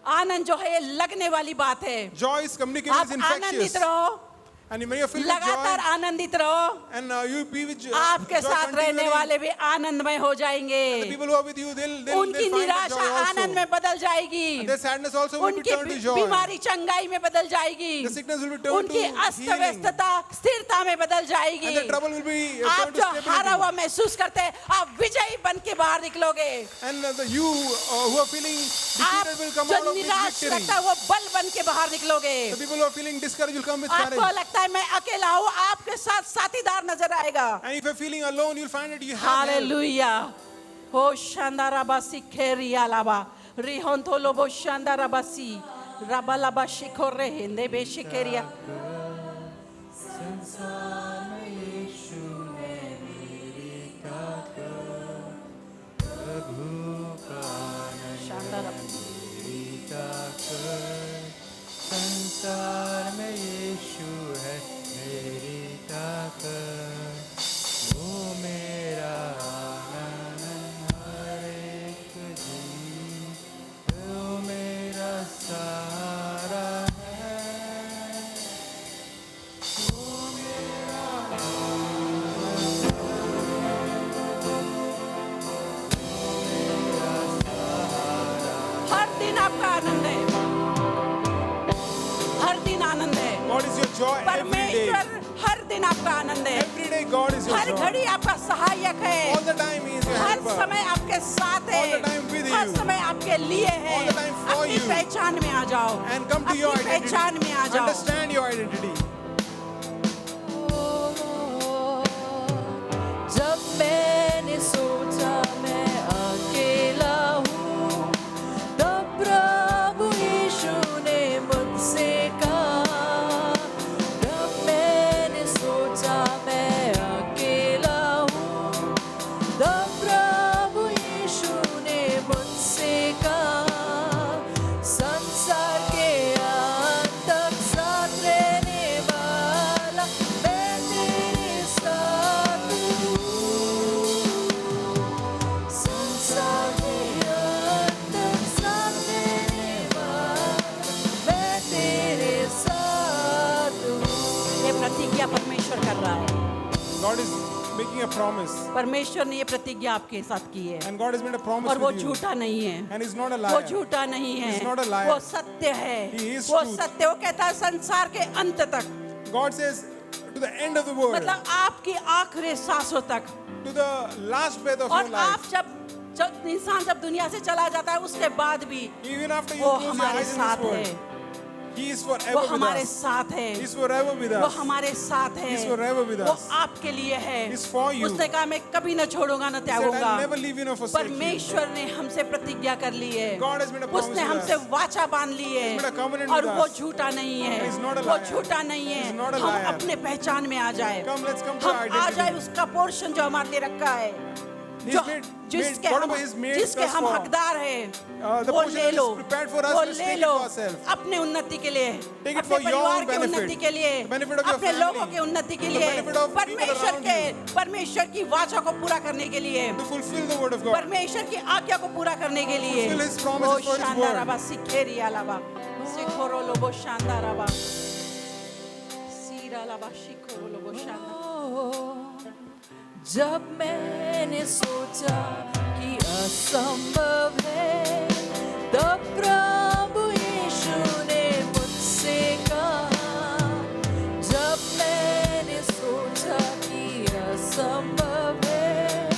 आनंद जो है ये लगने वाली बात है. Joy is communicable, आप is infectious. आनंदित रहो, And when you're filled with लगातार joy, आनंदित रहो. and you be with joy, आपके joy साथ रहने continually, वाले भी आनंदमय हो the जाएंगे. people who are with you, they'll उनकी find that निराशा joy आनंद also. में बदल जाएगी. Their sadness also will be उनकी turned to joy. बीमारी चंगाई में बदल जाएगी. The sickness will be turned उनकी to अस्त healing. व्यस्तता स्थिरता में बदल जाएगी. And the trouble will be आप turned to जो हारा हुआ stability. महसूस करते हैं, आप विजयी बन के बाहर निकलोगे. And you who are feeling आप defeated will come जो out of with निराश victory. लगता है वो बल बन के बाहर निकलोगे. The people who are feeling discouraged will come with आपको courage. लगता है मैं अकेला हूँ, आपके साथ साथीदार नजर आएगा. And if you're feeling alone, you'll find that you have help. Hallelujah. हो शांदाराबासी खेरिया लाबा रिहोंतो लोबो शांदाराबासी रबालाबा शिखोरे हिंदे बेशिकेरिया. संसार में यीशु है मेरी ताकत, वो मेरा आनंद हर एक दिन, वो मेरा सहारा है, वो मेरा हर दिन आपका आनंद है, हर दिन आनंद है. God is your joy every day. परमेश्वर हर दिन आपका आनंद है. Every day God is your her joy. घड़ी आपका सहायक है. All the time He is your her helper. समय आपके साथ है. All the time with her you. समय आपके लिए है. All the time for अपनी you. पहचान में आ जाओ. And come to your अपनी identity. पहचान में आ जाओ. Understand your identity. जब मैंने सोचा मैं अकेला हूँ, तब प्रभु यीशु ने मुझसे कहा. जब मैंने सोचा मैं अकेला हूँ, तब प्रभु यीशु ने मुझसे कहा. संसार के अंत तक साथ रहने वाला मैं तेरे साथ हूँ. संसार के अंत तक साथ रहने वाला मैं तेरे साथ हूँ. ये प्रतिज्ञा परमेश्वर कर रहा है. God is making a promise. परमेश्वर ने ये प्रतिज्ञा आपके साथ की है. And God has made a promise और वो with you. झूठा नहीं है. And He's not a वो liar. झूठा नहीं है. He's not a liar. वो सत्य है. He is वो truth. सत्य. वो कहता है संसार के अंत तक, God says to the end of the world, मतलब आपकी आखिरी सांसों तक. to the last breath of your और आप life, जब इंसान जब दुनिया से चला जाता है उसके बाद भी even after you वो close your हमारे eyes in साथ this है. world, He is वो forever with हमारे us. साथ है. He is forever with वो us. हमारे साथ है. He's forever with वो us. आपके लिए है. He's for you. उसने कहा मैं कभी न छोड़ूंगा न He said, त्यागूंगा. I'll never leave you nor forsake you. परमेश्वर ने हमसे प्रतिज्ञा कर ली है. God has made a promise उसने with हमसे us. वाचा बांध ली है. He's made a covenant और with वो us. झूठा नहीं है. He's not a वो liar. झूठा नहीं है. He's not a हम liar. अपने पहचान में आ जाए. Come, let's come to our हम आ जाए identity. उसका पोर्शन जो हमारे लिए रखा है. He's जो made- जिसके whatever हम He's made जिसके us हम for. हकदार हैं, The वो portion ले that is low. prepared for us, वो let's ले take it low for ourselves. अपने उन्नति के लिए, Take it अपने for your परिवार के benefit. उन्नति के लिए, The benefit of your अपने family. लोगों के उन्नति के The लिए, benefit of people परमेश्वर around के परमेश्वर की वाचा को पूरा करने के लिए, To fulfill the word of God. परमेश्वर की आज्ञा को पूरा करने के लिए. Fulfill His promises O for His शानदार word. आबा सिखेरी आलाबा सिखोरो लोबो शानदार आबा सीरा लाबा शिखोरो लोबो शानदार. जब मैंने सोचा कि असंभव है, तब प्रभु यीशु ने मुझसे कहा. जब मैंने सोचा कि असंभव है,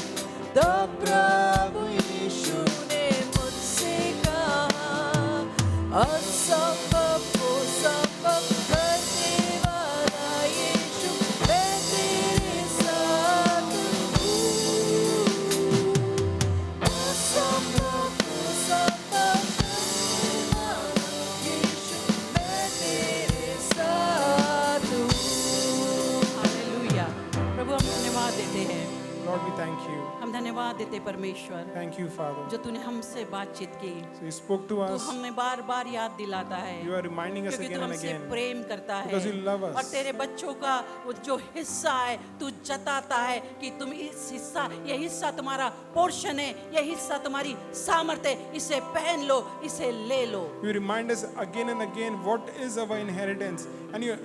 तब प्रभु यीशु ने मुझसे कहा. असंभव को संभव करने वाला यीशु मैं तेरे साथ हूँ. असंभव को संभव करने वाला यीशु मैं तेरे साथ हूँ. हालेलुया. प्रभु हम धन्यवाद देते हैं. Lord, we thank you. हम धन्यवाद देते परमेश्वर, Thank you, Father. जो तूने हमसे बातचीत की। So you spoke to तू us. हमें बार बार याद दिलाता है, You are reminding us क्योंकि again तू and हमसे again. प्रेम करता है, Because you love us. और तेरे बच्चों का वो जो हिस्सा है तू जताता है कि तुम इस हिस्सा, ये हिस्सा तुम्हारा पोर्शन है, ये हिस्सा तुम्हारी सामर्थ्य है, इसे पहन लो, इसे ले लो। You remind us again and again what is our inheritance. And you,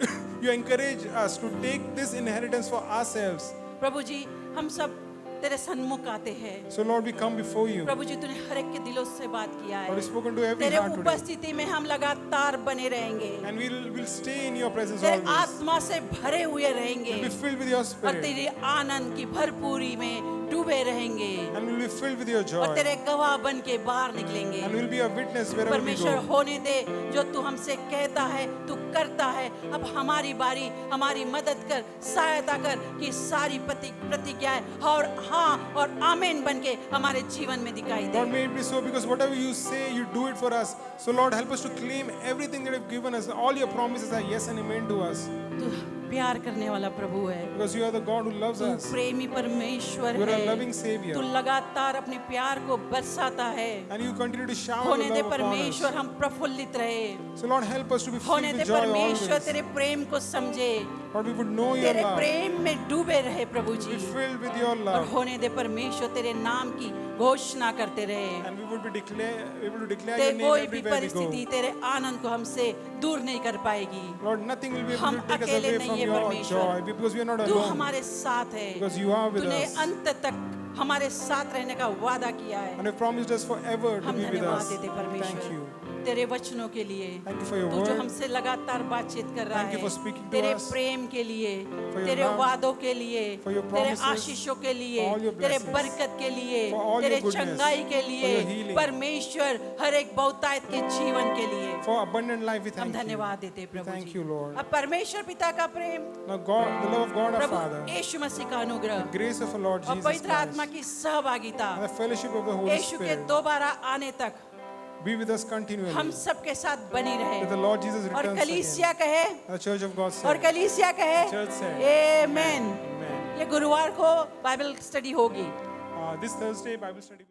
you encourage us to take this inheritance for ourselves. प्रभु जी, हम सब तेरे सन्मुख आते हैं। So Lord, we come before you. प्रभु जी, तूने हर एक के दिलों से बात किया Lord, है। you've spoken to every तेरे heart today. उपस्थिति में हम लगातार बने रहेंगे, And we'll stay in your presence तेरे always. आत्मा से भरे हुए रहेंगे, We'll be filled with your और spirit. तेरी आनंद की भरपूरी में डूबे रहेंगे, And we'll be filled with your और joy. तेरे गवाह बन के बाहर निकलेंगे। And we'll be a witness wherever we परमेश्वर go. होने दे, जो तू हमसे कहता है तू करता है। अब हमारी बारी, हमारी मदद कर, सहायता कर कि सारी प्रतिज्ञाएं और हाँ और आमीन बन के हमारे जीवन में दिखाई दे। Lord, may it be so, because whatever you say, you do it for us. So Lord, help us to claim everything that you've given us. All your promises are yes and amen to us. तू प्यार करने वाला प्रभु है, Because you are the God who loves तू us. प्रेमी परमेश्वर You are a है, loving Savior. तू लगातार अपने प्यार को बरसाता है। And you continue to shower होने your they love upon us. परमेश्वर हम प्रफुल्लित रहे, So Lord, help us to be filled होने दे with joy परमेश्वर always. तेरे प्रेम को समझे, Lord, we would know your तेरे love. प्रेम में डूबे रहे प्रभु Be ji, filled with your और love. होने दे परमेश्वर तेरे नाम की घोषणा करते रहे। And we would be able to declare ते your name कोई भी everywhere we परिस्थिति go. तेरे आनंद को हमसे दूर नहीं कर पाएगी। Lord, nothing will be able हम to take us अकेले away नहीं from है your परमेश्वर, joy, because we are not तू alone. हमारे साथ है, Because you are with तूने us. अंत तक हमारे साथ रहने का वादा किया है। And you promised us forever to हम be with धन्यवाद us. देते Thank परमेश्वर you. तेरे वचनों के लिए, Thank you for your तू जो word. हमसे लगातार बातचीत कर रहा Thank you है, for speaking to तेरे us. प्रेम के लिए, For your तेरे love. वादों के लिए, For your तेरे promises. आशीषों के लिए, For all your तेरे blessings. बरकत के लिए, For all तेरे your goodness. चंगाई के लिए, For your healing. परमेश्वर हर एक बहुतायत के जीवन के लिए For abundant life, we हम thank you. धन्यवाद देते We Prabhu thank ji. you, Lord. अब परमेश्वर पिता का प्रेम, Now God, the love of God our Prabhu Father, यीशु मसीह का अनुग्रह the grace of our Lord और Jesus पवित्र आत्मा Christ, की सहभागिता and the fellowship of the Holy यीशु के Spirit दोबारा आने तक be with us हम continually. सबके साथ बनी रहे। That the Lord Jesus और returns again. कलीसिया कहे, The Church of God और said. कलीसिया कहे, Church said. आमेन। Amen. ये गुरुवार को बाइबल स्टडी होगी। This Thursday, Bible study.